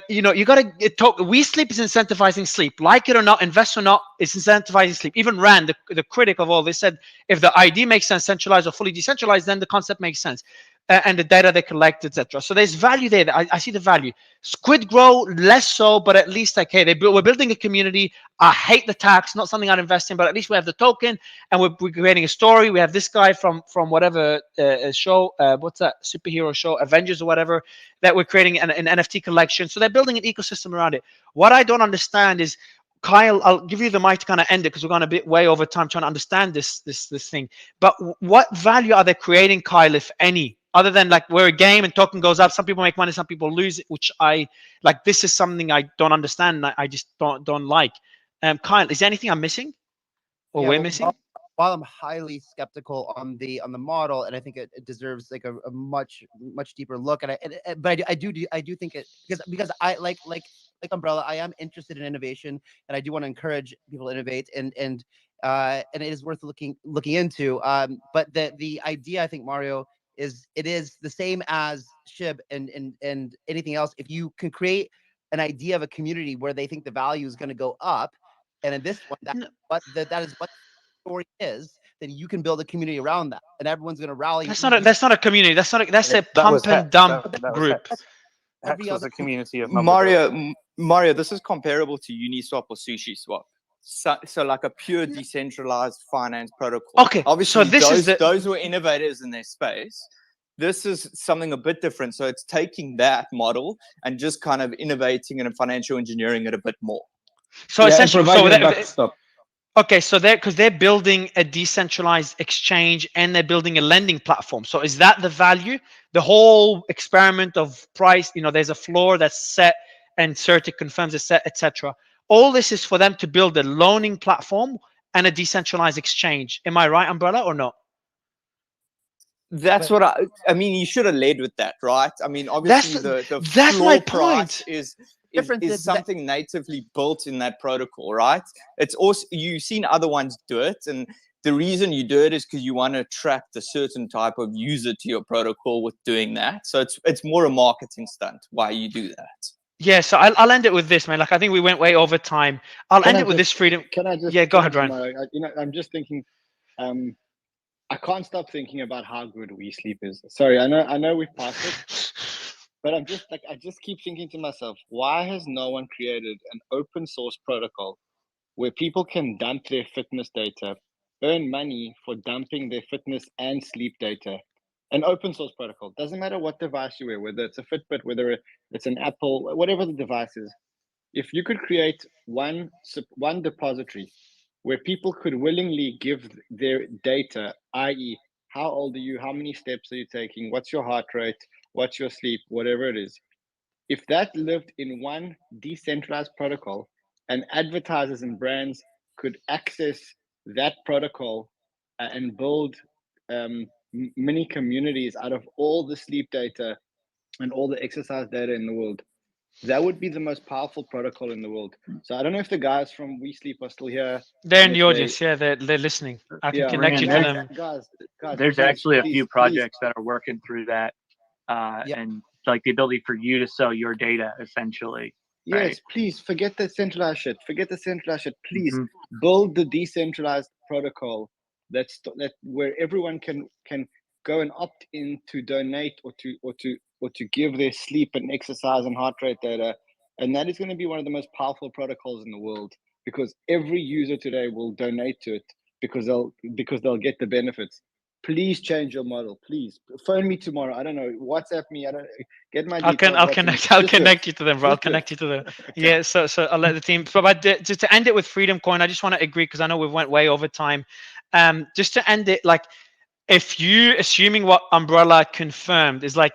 You know, you got to talk. We Sleep is incentivizing sleep, like it or not, invest or not, it's incentivizing sleep. Even Rand, the critic of all this, said if the ID makes sense, centralized or fully decentralized, then the concept makes sense, and the data they collect, etc. So there's value there. I see the value. Squid Grow less so, but at least like, hey, we're building a community. I hate the tax, not something I'd invest in, but at least we have the token, and we're creating a story. We have this guy from whatever show, what's that superhero show, Avengers or whatever, that we're creating an NFT collection. So they're building an ecosystem around it. What I don't understand is, Kyle, I'll give you the mic to kind of end it because we're going a bit way over time trying to understand this thing. But what value are they creating, Kyle, if any? Other than like we're a game and token goes up, some people make money, some people lose it, which I like. This is something I don't understand. I just don't like. Kyle, is there anything I'm missing, or we're missing? While I'm highly skeptical on the model, and I think it deserves like a much deeper look, but I do think it because I like Umbrella, I am interested in innovation, and I do want to encourage people to innovate, and it is worth looking into. But the idea, I think, Mario, is it is the same as SHIB and anything else. If you can create an idea of a community where they think the value is going to go up, and in this one, that is what the story is, then you can build a community around that, and everyone's going to rally. That's not a community. That's a pump and dump group. Hex was a community of Mario, this is comparable to Uniswap or SushiSwap. So like a pure decentralized finance protocol. Okay, obviously so those were innovators in their space. This is something a bit different. So it's taking that model and just kind of innovating and financial engineering it a bit more. So essentially, backstop. Okay, so they're building a decentralized exchange and they're building a lending platform. So is that the value? The whole experiment of price, you know, there's a floor that's set and CertiK confirms it's set, etc. All this is for them to build a loaning platform and a decentralized exchange. Am I right, Umbrella, or not? That's what I mean. You should have led with that, right? I mean, obviously the that's floor my price point. is something natively built in that protocol, right? It's also, you've seen other ones do it, and the reason you do it is because you want to attract a certain type of user to your protocol with doing that. So it's more a marketing stunt why you do that. Yeah, so I'll end it with this, man. Like, I think we went way over time. I'll end it with this, Freedom. Can I just? Yeah, go ahead, Ryan. You know, I'm just thinking. I can't stop thinking about how good We Sleep is. Sorry, I know we passed it, but I just keep thinking to myself, why has no one created an open source protocol where people can dump their fitness data, earn money for dumping their fitness and sleep data? An open source protocol, doesn't matter what device you wear, whether it's a Fitbit, whether it's an Apple, whatever the device is. If you could create one depository where people could willingly give their data, i.e., how old are you, how many steps are you taking, what's your heart rate, what's your sleep, whatever it is. If that lived in one decentralized protocol and advertisers and brands could access that protocol and build mini communities out of all the sleep data and all the exercise data in the world, that would be the most powerful protocol in the world. So I don't know if the guys from We Sleep are still here. They're in the audience. Yeah, they're listening. I can connect you to them. Guys, there's please, actually a please, few projects that are working through that, and like the ability for you to sell your data, essentially. Yes, right? please forget the centralized shit. Please build the decentralized protocol that where everyone can go and opt in to donate or to give their sleep and exercise and heart rate data, and that is going to be one of the most powerful protocols in the world, because every user today will donate to it because they'll get the benefits. Please change your model. Please phone me tomorrow. I don't know. WhatsApp me. I don't get my details. I'll connect you to them, bro. I'll connect you to them. Yeah. So I'll let the team. But just to end it with Freedom Coin, I just want to agree because I know we went way over time. Just to end it, like, if you assuming what Umbrella confirmed is like,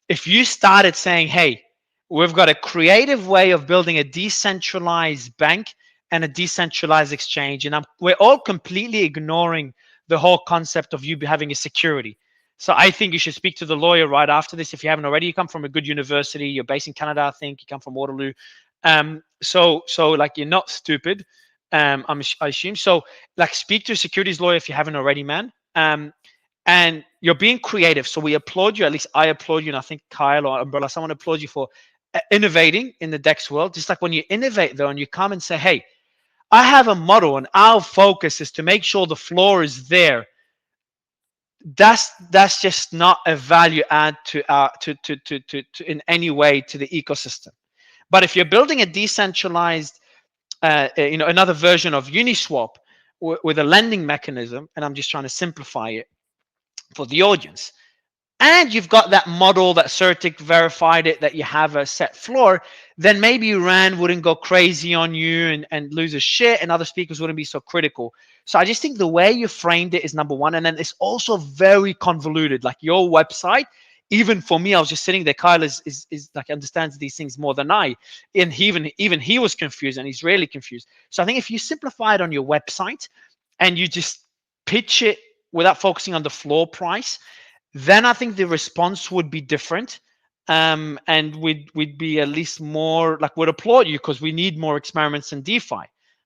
if you started saying, hey, we've got a creative way of building a decentralized bank and a decentralized exchange. And we're all completely ignoring the whole concept of you having a security. So I think you should speak to the lawyer right after this if you haven't already. You come from a good university. You're based in Canada, I think. You come from Waterloo. So like you're not stupid. I assume. So like speak to a securities lawyer if you haven't already, man. And you're being creative. So we applaud you. At least I applaud you, and I think Kyle or Umbrella, someone applaud you for innovating in the DEX world. Just like when you innovate though, and you come and say, hey, I have a model and our focus is to make sure the floor is there. That's just not a value add to in any way to the ecosystem. But if you're building a decentralized, another version of Uniswap with a lending mechanism, and I'm just trying to simplify it for the audience, and you've got that model that Certic verified it, that you have a set floor, then maybe Rand wouldn't go crazy on you and lose his shit, and other speakers wouldn't be so critical. So I just think the way you framed it is number one. And then it's also very convoluted. Like your website, even for me, I was just sitting there. Kyle is like understands these things more than I. And even he was confused, and he's really confused. So I think if you simplify it on your website and you just pitch it without focusing on the floor price, then I think the response would be different. And we'd be at least more like, would applaud you, because we need more experiments in DeFi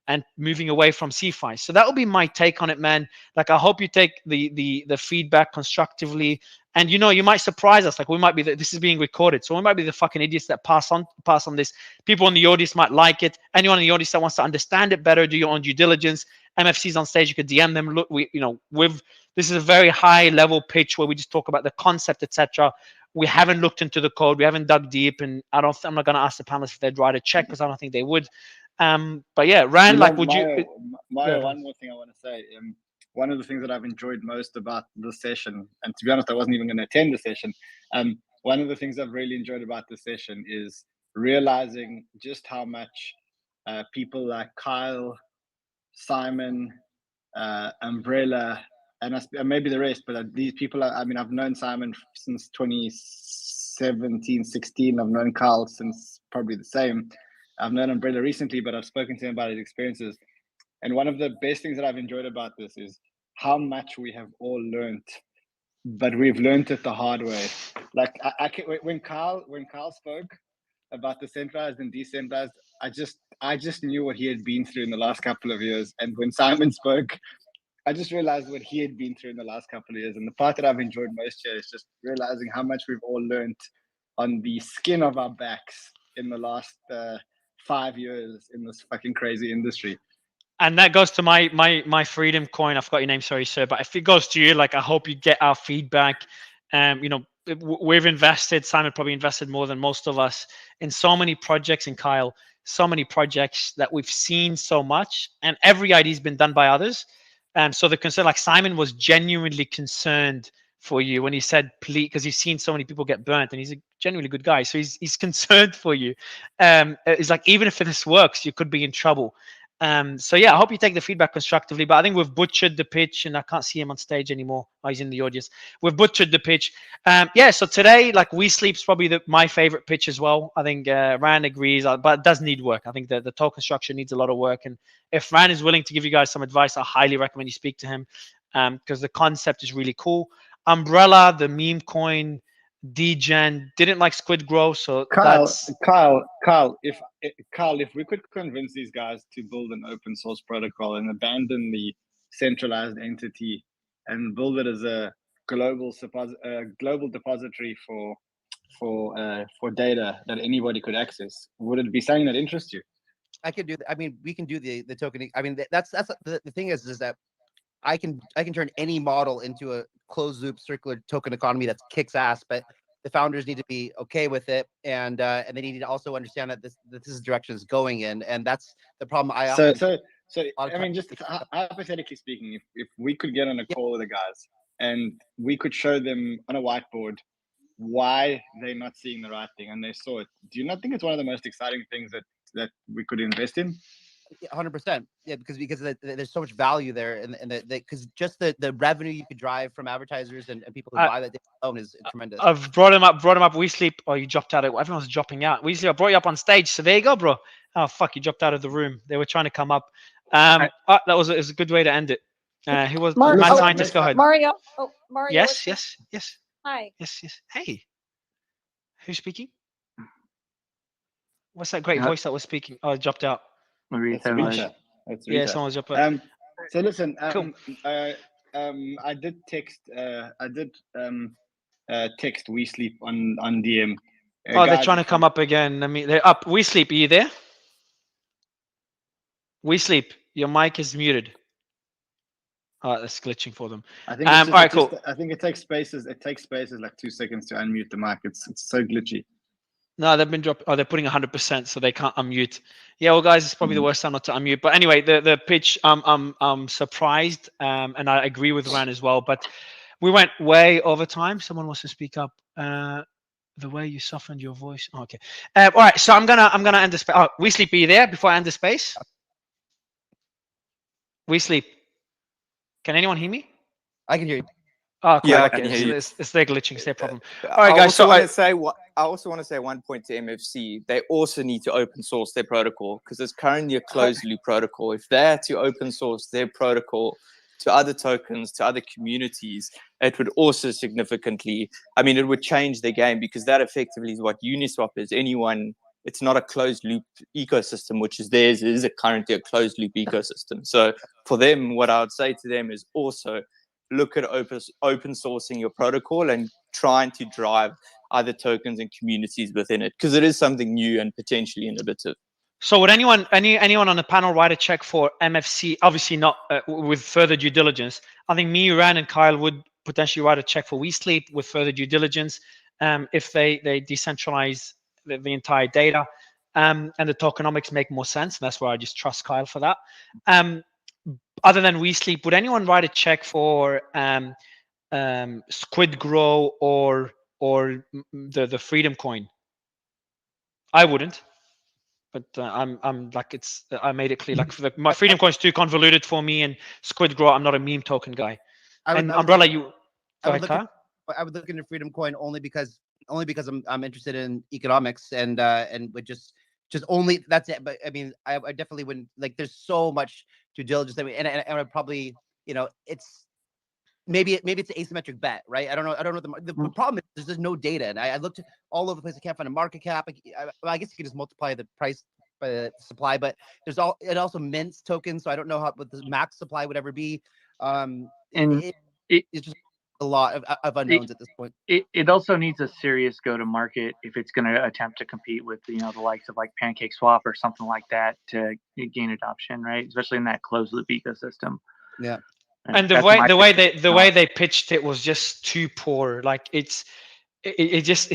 and moving away from CeFi. So that would be my take on it, man. Like, I hope you take the feedback constructively, and you might surprise us. Like, we might be this is being recorded, so we might be the fucking idiots that pass on this. People in the audience might like it. Anyone in the audience that wants to understand it better, do your own due diligence. MFC's on stage, you could DM them. Look, this is a very high level pitch where we just talk about the concept, etc. We haven't looked into the code. We haven't dug deep, and I'm not going to ask the panelists if they'd write a check, because I don't think they would. But yeah, Rand, like, would you? Mario, one more thing I want to say. One of the things that I've enjoyed most about this session, and to be honest, I wasn't even going to attend the session. One of the things I've really enjoyed about this session is realizing just how much people like Kyle, Simon, Umbrella, and maybe the rest, but these people, I've known Simon since 2017, 16. I've known Kyle since probably the same. I've known Umbrella recently, but I've spoken to him about his experiences. And one of the best things that I've enjoyed about this is how much we have all learned, but we've learned it the hard way. Like when Kyle spoke about the centralized and decentralized, I just knew what he had been through in the last couple of years. And when Simon spoke, I just realized what he had been through in the last couple of years. And the part that I've enjoyed most here is just realizing how much we've all learned on the skin of our backs in the last 5 years in this fucking crazy industry. And that goes to my freedom coin. I forgot your name, sorry, sir. But if it goes to you, like, I hope you get our feedback. We've invested, Simon probably invested more than most of us in so many projects, and Kyle, so many projects that we've seen so much, and every idea has been done by others. So the concern, like, Simon was genuinely concerned for you when he said, please, because he's seen so many people get burnt, and he's a genuinely good guy. So he's concerned for you. It's like, even if this works, you could be in trouble. So yeah, I hope you take the feedback constructively, but I think we've butchered the pitch, and I can't see him on stage anymore. Oh, he's in the audience. We've butchered the pitch. Yeah, so today, like, We Sleep's probably my favorite pitch as well. I think Rand agrees, but it does need work. I think the token structure needs a lot of work, and if Rand is willing to give you guys some advice, I highly recommend you speak to him, because the concept is really cool. Umbrella, the meme coin, degen, didn't like Squid Grow, so Kyle, if we could convince these guys to build an open source protocol and abandon the centralized entity and build it as a global depository for data that anybody could access, would it be something that interests you? I could do that. I mean, we can do the token. I mean, that's the thing is that I can turn any model into a closed loop circular token economy that kicks ass, but the founders need to be okay with it, and they need to also understand that this is the direction it's going in, and that's the problem. Just hypothetically speaking, if we could get on a call with the guys and we could show them on a whiteboard why they're not seeing the right thing, and they saw it, do you not think it's one of the most exciting things that we could invest in? 100%. Yeah, because there's so much value there, and because just the revenue you could drive from advertisers and people who buy that data alone is tremendous. I've brought him up. We Sleep. Oh, you dropped out. Everyone's dropping out. We Sleep, I brought you up on stage, so there you go, bro. Oh fuck! He dropped out of the room. They were trying to come up. That was a good way to end it. Who was mad scientist? Go ahead. Mario. Oh, Mario. Yes, yes, yes. Hi. Yes, yes. Hey, who's speaking? What's that great voice that was speaking? Oh, it dropped out. That's Rita. That's Rita. Yeah, someone's dropped out. So listen, Cool. I did text text We Sleep on DM. Oh, they're trying to come up again. I mean, they're up. We Sleep, are you there? We Sleep, your mic is muted. Oh, that's glitching for them. I think all right, cool. I think it takes spaces. It takes spaces like 2 seconds to unmute the mic. It's so glitchy. No, they've been dropped. Oh, they're putting 100%, so they can't unmute. Yeah, well, guys, it's probably the worst time not to unmute. But anyway, the pitch, I'm surprised, and I agree with Ran as well. But we went way over time. Someone wants to speak up. The way you softened your voice. Oh, okay. All right, so I'm gonna end the space. Oh, We Sleep, are you there before I end the space? We Sleep. Can anyone hear me? I can hear you. Oh, cool. Yeah, I Okay. can hear you. It's their glitching. It's their problem. All right, guys. So I also want to say one point to MFC. They also need to open source their protocol because it's currently a closed loop protocol. If they had to open source their protocol to other tokens, to other communities, it would also significantly, I mean, it would change the game because that effectively is what Uniswap is. It's not a closed loop ecosystem, which is theirs. It is currently a closed loop ecosystem. So for them, what I would say to them is also look at open sourcing your protocol and trying to drive other tokens and communities within it because it is something new and potentially innovative. So would anyone on the panel write a check for MFC? Obviously not with further due diligence. I think me, Ran, and Kyle would potentially write a check for We Sleep with further due diligence if they decentralize the entire data and the tokenomics make more sense. And that's where I just trust Kyle for that. Other than We Sleep, would anyone write a check for Squid Grow or the Freedom Coin? I wouldn't. But I'm like I made it clear. Like my Freedom Coin's too convoluted for me, and Squid Grow, I'm not a meme token guy. Umbrella, you. Go ahead, Kyle. I would look into Freedom Coin only because I'm interested in economics and would just only that's it. But I mean, I definitely wouldn't like. There's so much due diligence. I mean, and I probably it's. Maybe it's an asymmetric bet, right? I don't know. The problem is there's no data, and I looked all over the place. I can't find a market cap. I guess you could just multiply the price by the supply, but it also mints tokens, so I don't know what the max supply would ever be. It's just a lot of unknowns at this point. It also needs a serious go-to-market if it's going to attempt to compete with the likes of like PancakeSwap or something like that to gain adoption, right? Especially in that closed loop ecosystem. Yeah. And the way they pitched it was just too poor. Like it's just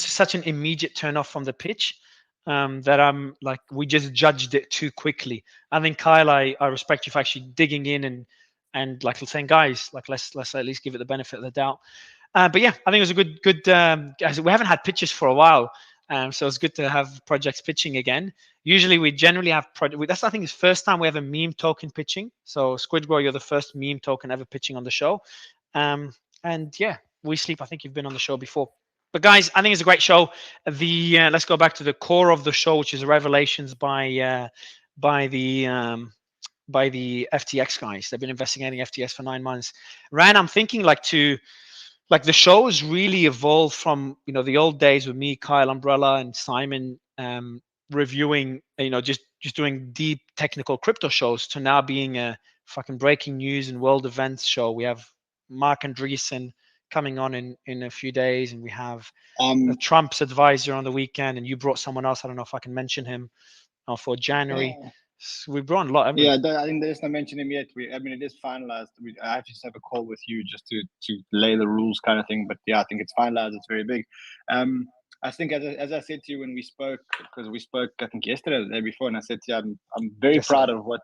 such an immediate turn off from the pitch that I'm like we just judged it too quickly. I think Kyle, I respect you for actually digging in and like saying, guys, like let's at least give it the benefit of the doubt. But yeah, I think it was a good. We haven't had pitches for a while. So it's good to have projects pitching again. Usually we generally have that's I think it's first time we have a meme token pitching. So Squid Grow, you're the first meme token ever pitching on the show. And yeah, We Sleep, I think you've been on the show before. But guys, I think it's a great show. Let's go back to the core of the show, which is revelations by the FTX guys. They've been investigating FTX for 9 months. Ran, I'm thinking the show has really evolved from the old days with me, Kyle, Umbrella, and Simon reviewing just doing deep technical crypto shows to now being a fucking breaking news and world events show. We have Mark Andreessen coming on in a few days, and we have Trump's advisor on the weekend, and you brought someone else. I don't know if I can mention him for January. So we brought a lot. I think there's no mention him yet. It is finalized. I have to have a call with you just to lay the rules kind of thing. But yeah, I think it's finalized. It's very big. I think as I said to you when we spoke, because we spoke I think yesterday or the day before, and I said to you, I'm very proud of what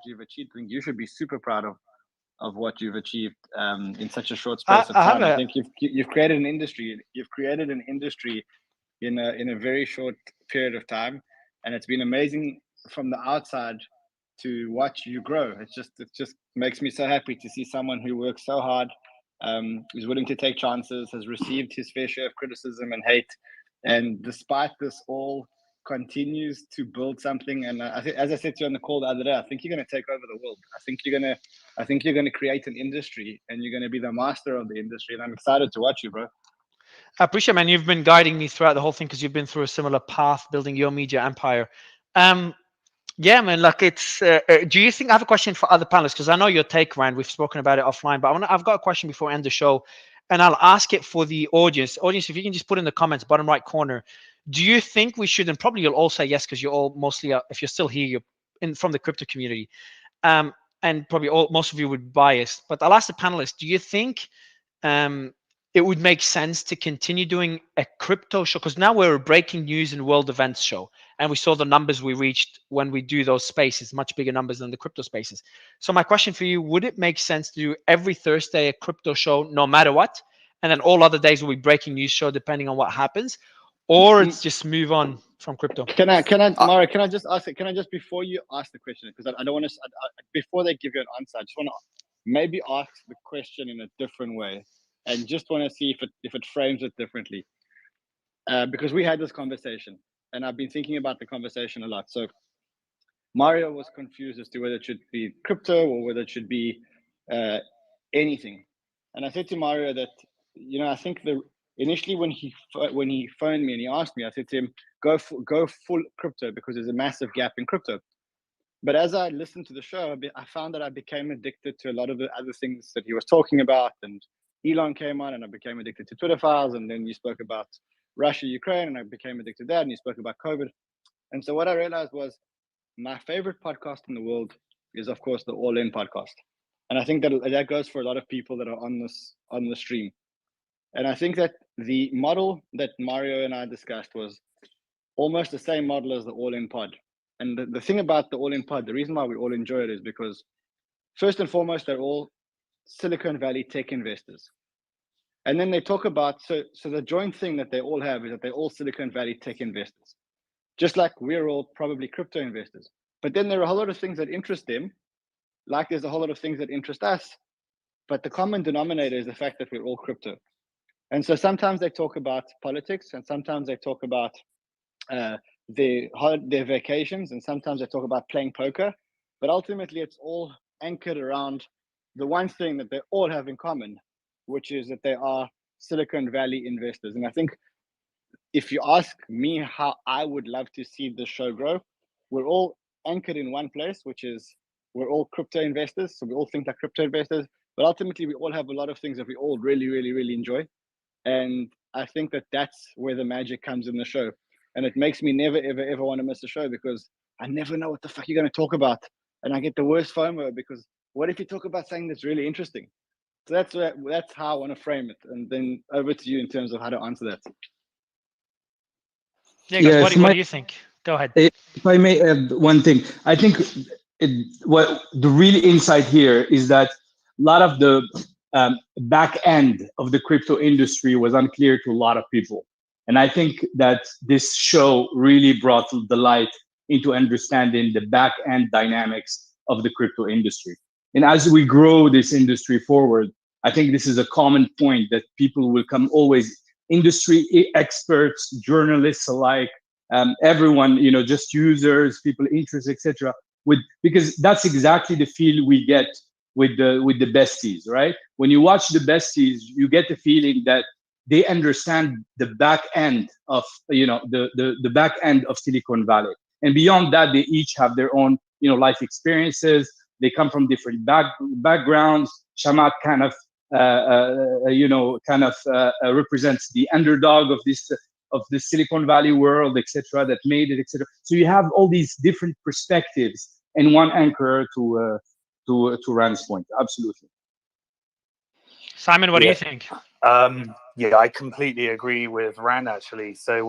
you've achieved. I think you should be super proud of what you've achieved in such a short space of time. I think you've created an industry. You've created an industry in a very short period of time, and it's been amazing from the outside to watch you grow. It just makes me so happy to see someone who works so hard, is willing to take chances, has received his fair share of criticism and hate, And despite this all, continues to build something. And I think, as I said to you on the call the other day, I think you're going to take over the world. I think you're going to create an industry, and you're going to be the master of the industry. And I'm excited to watch you, bro. I appreciate, man. You've been guiding me throughout the whole thing because you've been through a similar path building your media empire. Yeah, man. Like, it's. Do you think I have a question for other panelists? Because I know your take, Rand. We've spoken about it offline, but I've got a question before we end the show, and I'll ask it for the audience. Audience, if you can just put in the comments, bottom right corner. Do you think we should? And probably you'll all say yes because you're all mostly, if you're still here, you're from the crypto community, and probably most of you would bias. But I'll ask the panelists. Do you think it would make sense to continue doing a crypto show? Because now we're a breaking news and world events show, and we saw the numbers we reached when we do those spaces, much bigger numbers than the crypto spaces. So my question for you, would it make sense to do every Thursday a crypto show no matter what, and then all other days will be breaking news show depending on what happens, or it's just move on from crypto? Mario, can I just ask it? Can I just, before you ask the question, because I don't want to, before they give you an answer, I just want to maybe ask the question in a different way, and just want to see if it frames it differently. Because we had this conversation, and I've been thinking about the conversation a lot. So Mario was confused as to whether it should be crypto or whether it should be anything. And I said to Mario that, I think initially when he phoned me and he asked me, I said to him, go full crypto, because there's a massive gap in crypto. But as I listened to the show, I found that I became addicted to a lot of the other things that he was talking about. And Elon came on, and I became addicted to Twitter files. And then you spoke about Russia, Ukraine, and I became addicted to that. And you spoke about COVID. And so what I realized was my favorite podcast in the world is, of course, the All In podcast. And I think that goes for a lot of people that are on the stream. And I think that the model that Mario and I discussed was almost the same model as the All In pod. And the thing about the All In pod, the reason why we all enjoy it is because, first and foremost, they're all Silicon Valley tech investors. And then they talk about, so the joint thing that they all have is that they're all Silicon Valley tech investors, just like we're all probably crypto investors. But then there are a whole lot of things that interest them, like there's a whole lot of things that interest us. But the common denominator is the fact that we're all crypto. And so sometimes they talk about politics, and sometimes they talk about their vacations, and sometimes they talk about playing poker. But ultimately, it's all anchored around the one thing that they all have in common, which is that they are Silicon Valley investors. And I think if you ask me how I would love to see the show grow, we're all anchored in one place, which is we're all crypto investors. So we all think like crypto investors, but ultimately we all have a lot of things that we all really, really, really enjoy. And I think that that's where the magic comes in the show. And it makes me never, ever, ever want to miss a show, because I never know what the fuck you're going to talk about. And I get the worst FOMO, because what if you talk about something that's really interesting? So that's how I want to frame it. And then over to you in terms of how to answer that. Yeah, guys, what do you think? Go ahead. If I may add one thing, I think what the real insight here is that a lot of the back end of the crypto industry was unclear to a lot of people. And I think that this show really brought the light into understanding the back end dynamics of the crypto industry. And as we grow this industry forward, I think this is a common point that people will come always, industry experts, journalists alike, everyone, just users, people interested, etc. Because that's exactly the feel we get with the besties, right? When you watch the besties, you get the feeling that they understand the back end of the back end of Silicon Valley, and beyond that, they each have their own life experiences. They come from different backgrounds. Shamat kind of represents the underdog of the Silicon Valley world, etc., that made it, etc. So you have all these different perspectives and one anchor to Rand's point. Absolutely. Simon, what do you think? Yeah, I completely agree with Rand, actually. So,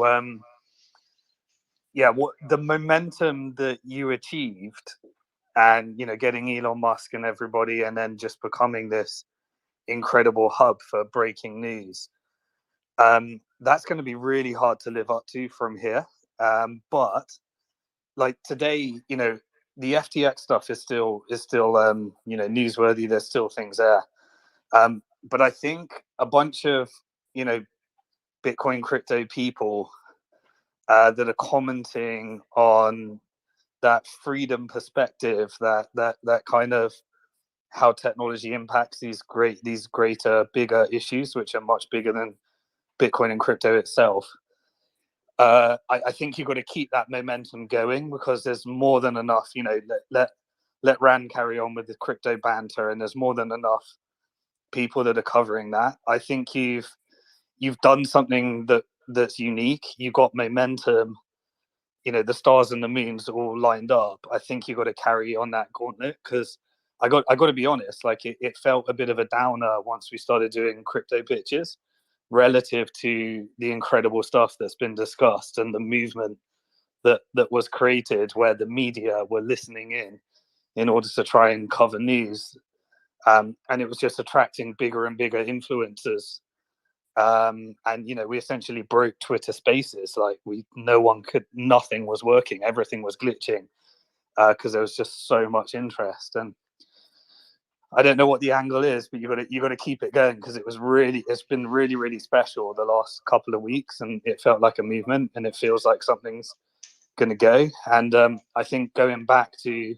what the momentum that you achieved, and getting Elon Musk and everybody, and then just becoming this incredible hub for breaking news, that's going to be really hard to live up to from here. But like today, the FTX stuff is still newsworthy. There's still things there. But I think a bunch of Bitcoin crypto people that are commenting on that freedom perspective, that kind of how technology impacts these greater, bigger issues, which are much bigger than Bitcoin and crypto itself. I think you've got to keep that momentum going, because there's more than enough. Let Rand carry on with the crypto banter, and there's more than enough people that are covering that. I think you've done something that's unique. You got momentum. The stars and the moons all lined up. I think you got to carry on that gauntlet, because I got to be honest, like it felt a bit of a downer once we started doing crypto pitches relative to the incredible stuff that's been discussed and the movement that was created, where the media were listening in order to try and cover news, and it was just attracting bigger and bigger influencers. And we essentially broke Twitter Spaces. Like nothing was working, everything was glitching, because there was just so much interest. And I don't know what the angle is, but you got to keep it going, because it's been really, really special the last couple of weeks, and it felt like a movement, and it feels like something's going to go. And I think going back to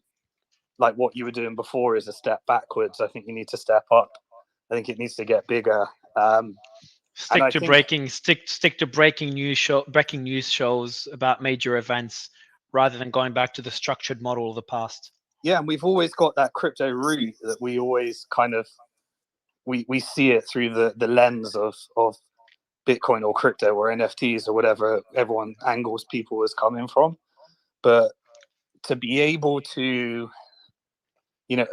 like what you were doing before is a step backwards. I think you need to step up. I think it needs to get bigger. Stick to breaking news shows about major events, rather than going back to the structured model of the past. Yeah, and we've always got that crypto route that we always kind of we see it through the lens of Bitcoin or crypto or NFTs or whatever everyone angles people as coming from. But to be able to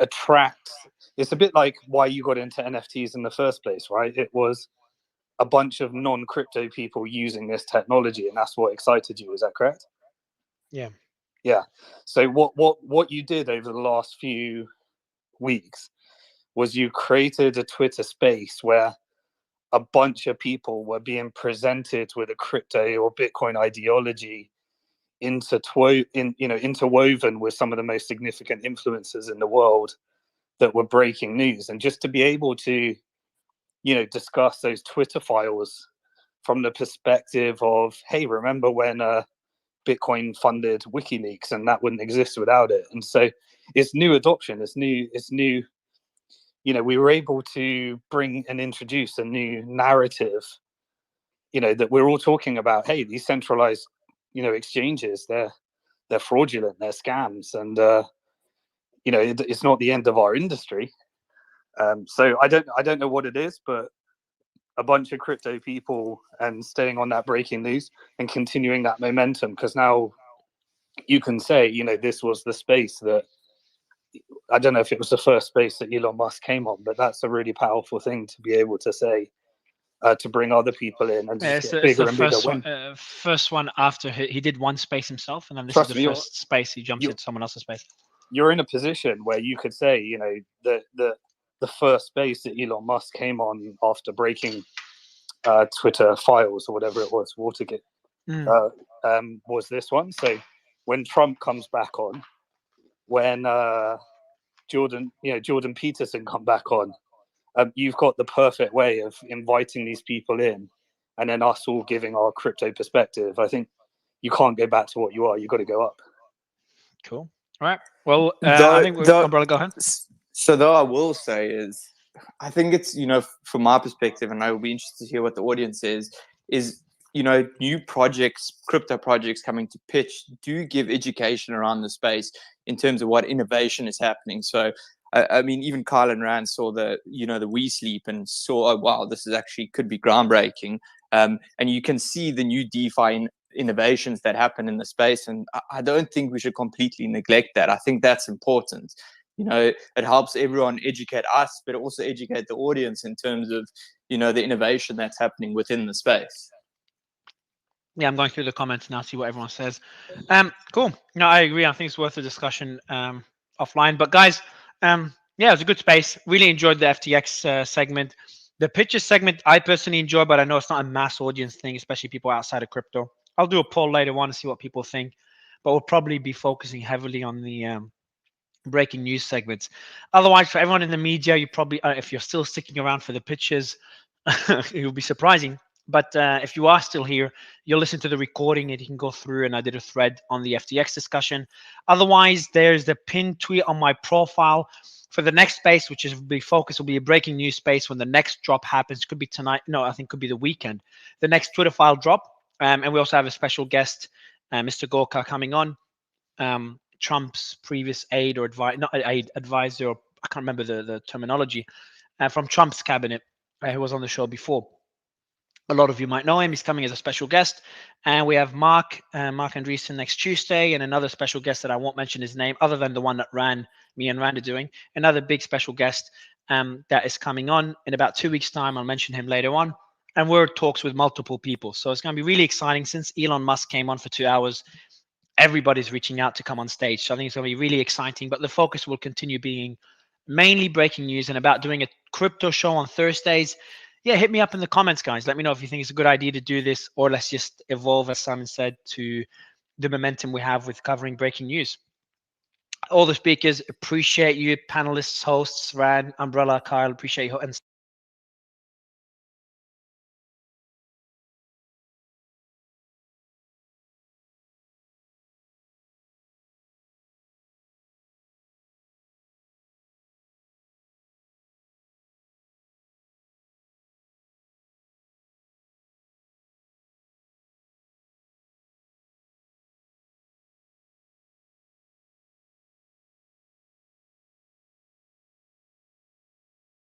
attract, it's a bit like why you got into NFTs in the first place, right? It was a bunch of non-crypto people using this technology, and that's what excited you. Is that correct? Yeah. So what you did over the last few weeks was you created a Twitter space where a bunch of people were being presented with a crypto or Bitcoin ideology interwoven with some of the most significant influencers in the world that were breaking news. And just to be able to discuss those Twitter files from the perspective of, hey, remember when Bitcoin funded WikiLeaks, and that wouldn't exist without it. And so it's new adoption. It's new. We were able to bring and introduce a new narrative, that we're all talking about. Hey, these centralized, exchanges, they're fraudulent, they're scams, and it's not the end of our industry. So I don't know what it is, but a bunch of crypto people and staying on that breaking news and continuing that momentum, because now you can say, this was the space that, I don't know if it was the first space that Elon Musk came on, but that's a really powerful thing to be able to say, to bring other people in and just get bigger and bigger. First one after he did one space himself, and then this is the first space he jumps into someone else's space. You're in a position where you could say, the first space that Elon Musk came on after breaking Twitter files or whatever it was, Watergate, was this one. So when Trump comes back on, when Jordan Peterson come back on, you've got the perfect way of inviting these people in, and then us all giving our crypto perspective. I think you can't go back to what you are. You've got to go up. Cool. All right. Well, I think umbrella, go ahead. So though I will say is, I think it's, from my perspective, and I will be interested to hear what the audience says, is, new projects, crypto projects coming to pitch do give education around the space in terms of what innovation is happening. So, I mean, even Kyle and Rand saw the We Sleep and saw, oh, wow, this is actually could be groundbreaking. And you can see the new DeFi innovations that happen in the space. And I don't think we should completely neglect that. I think that's important. It helps everyone educate us, but also educate the audience in terms of, the innovation that's happening within the space. Yeah, I'm going through the comments now, see what everyone says. Cool. No, I agree. I think it's worth a discussion offline. But guys, yeah, it was a good space. Really enjoyed the FTX segment. The pitches segment, I personally enjoy, but I know it's not a mass audience thing, especially people outside of crypto. I'll do a poll later on to see what people think, but we'll probably be focusing heavily on the breaking news segments. Otherwise, for everyone in the media, you probably, if you're still sticking around for the pitches, it will be surprising. But if you are still here, you'll listen to the recording and you can go through, and I did a thread on the FTX discussion. Otherwise, there's the pinned tweet on my profile for the next space, which is be focused, will be a breaking news space when the next drop happens. Could be tonight. No, I think could be the weekend. The next Twitter file drop. And we also have a special guest, Mr. Gorka, coming on. Trump's previous aide or advisor, or I can't remember the terminology, from Trump's cabinet, who was on the show before. A lot of you might know him. He's coming as a special guest. And we have Mark Andreessen next Tuesday, and another special guest that I won't mention his name, other than the one that me and Rand are doing. Another big special guest that is coming on in about 2 weeks' time. I'll mention him later on. And we're talks with multiple people. So it's going to be really exciting. Since Elon Musk came on for 2 hours, everybody's reaching out to come on stage. So I think it's going to be really exciting. But the focus will continue being mainly breaking news and about doing a crypto show on Thursdays. Yeah, hit me up in the comments, guys. Let me know if you think it's a good idea to do this, or let's just evolve, as Simon said, to the momentum we have with covering breaking news. All the speakers, appreciate you, panelists, hosts, Rand, Umbrella, Kyle, appreciate you. And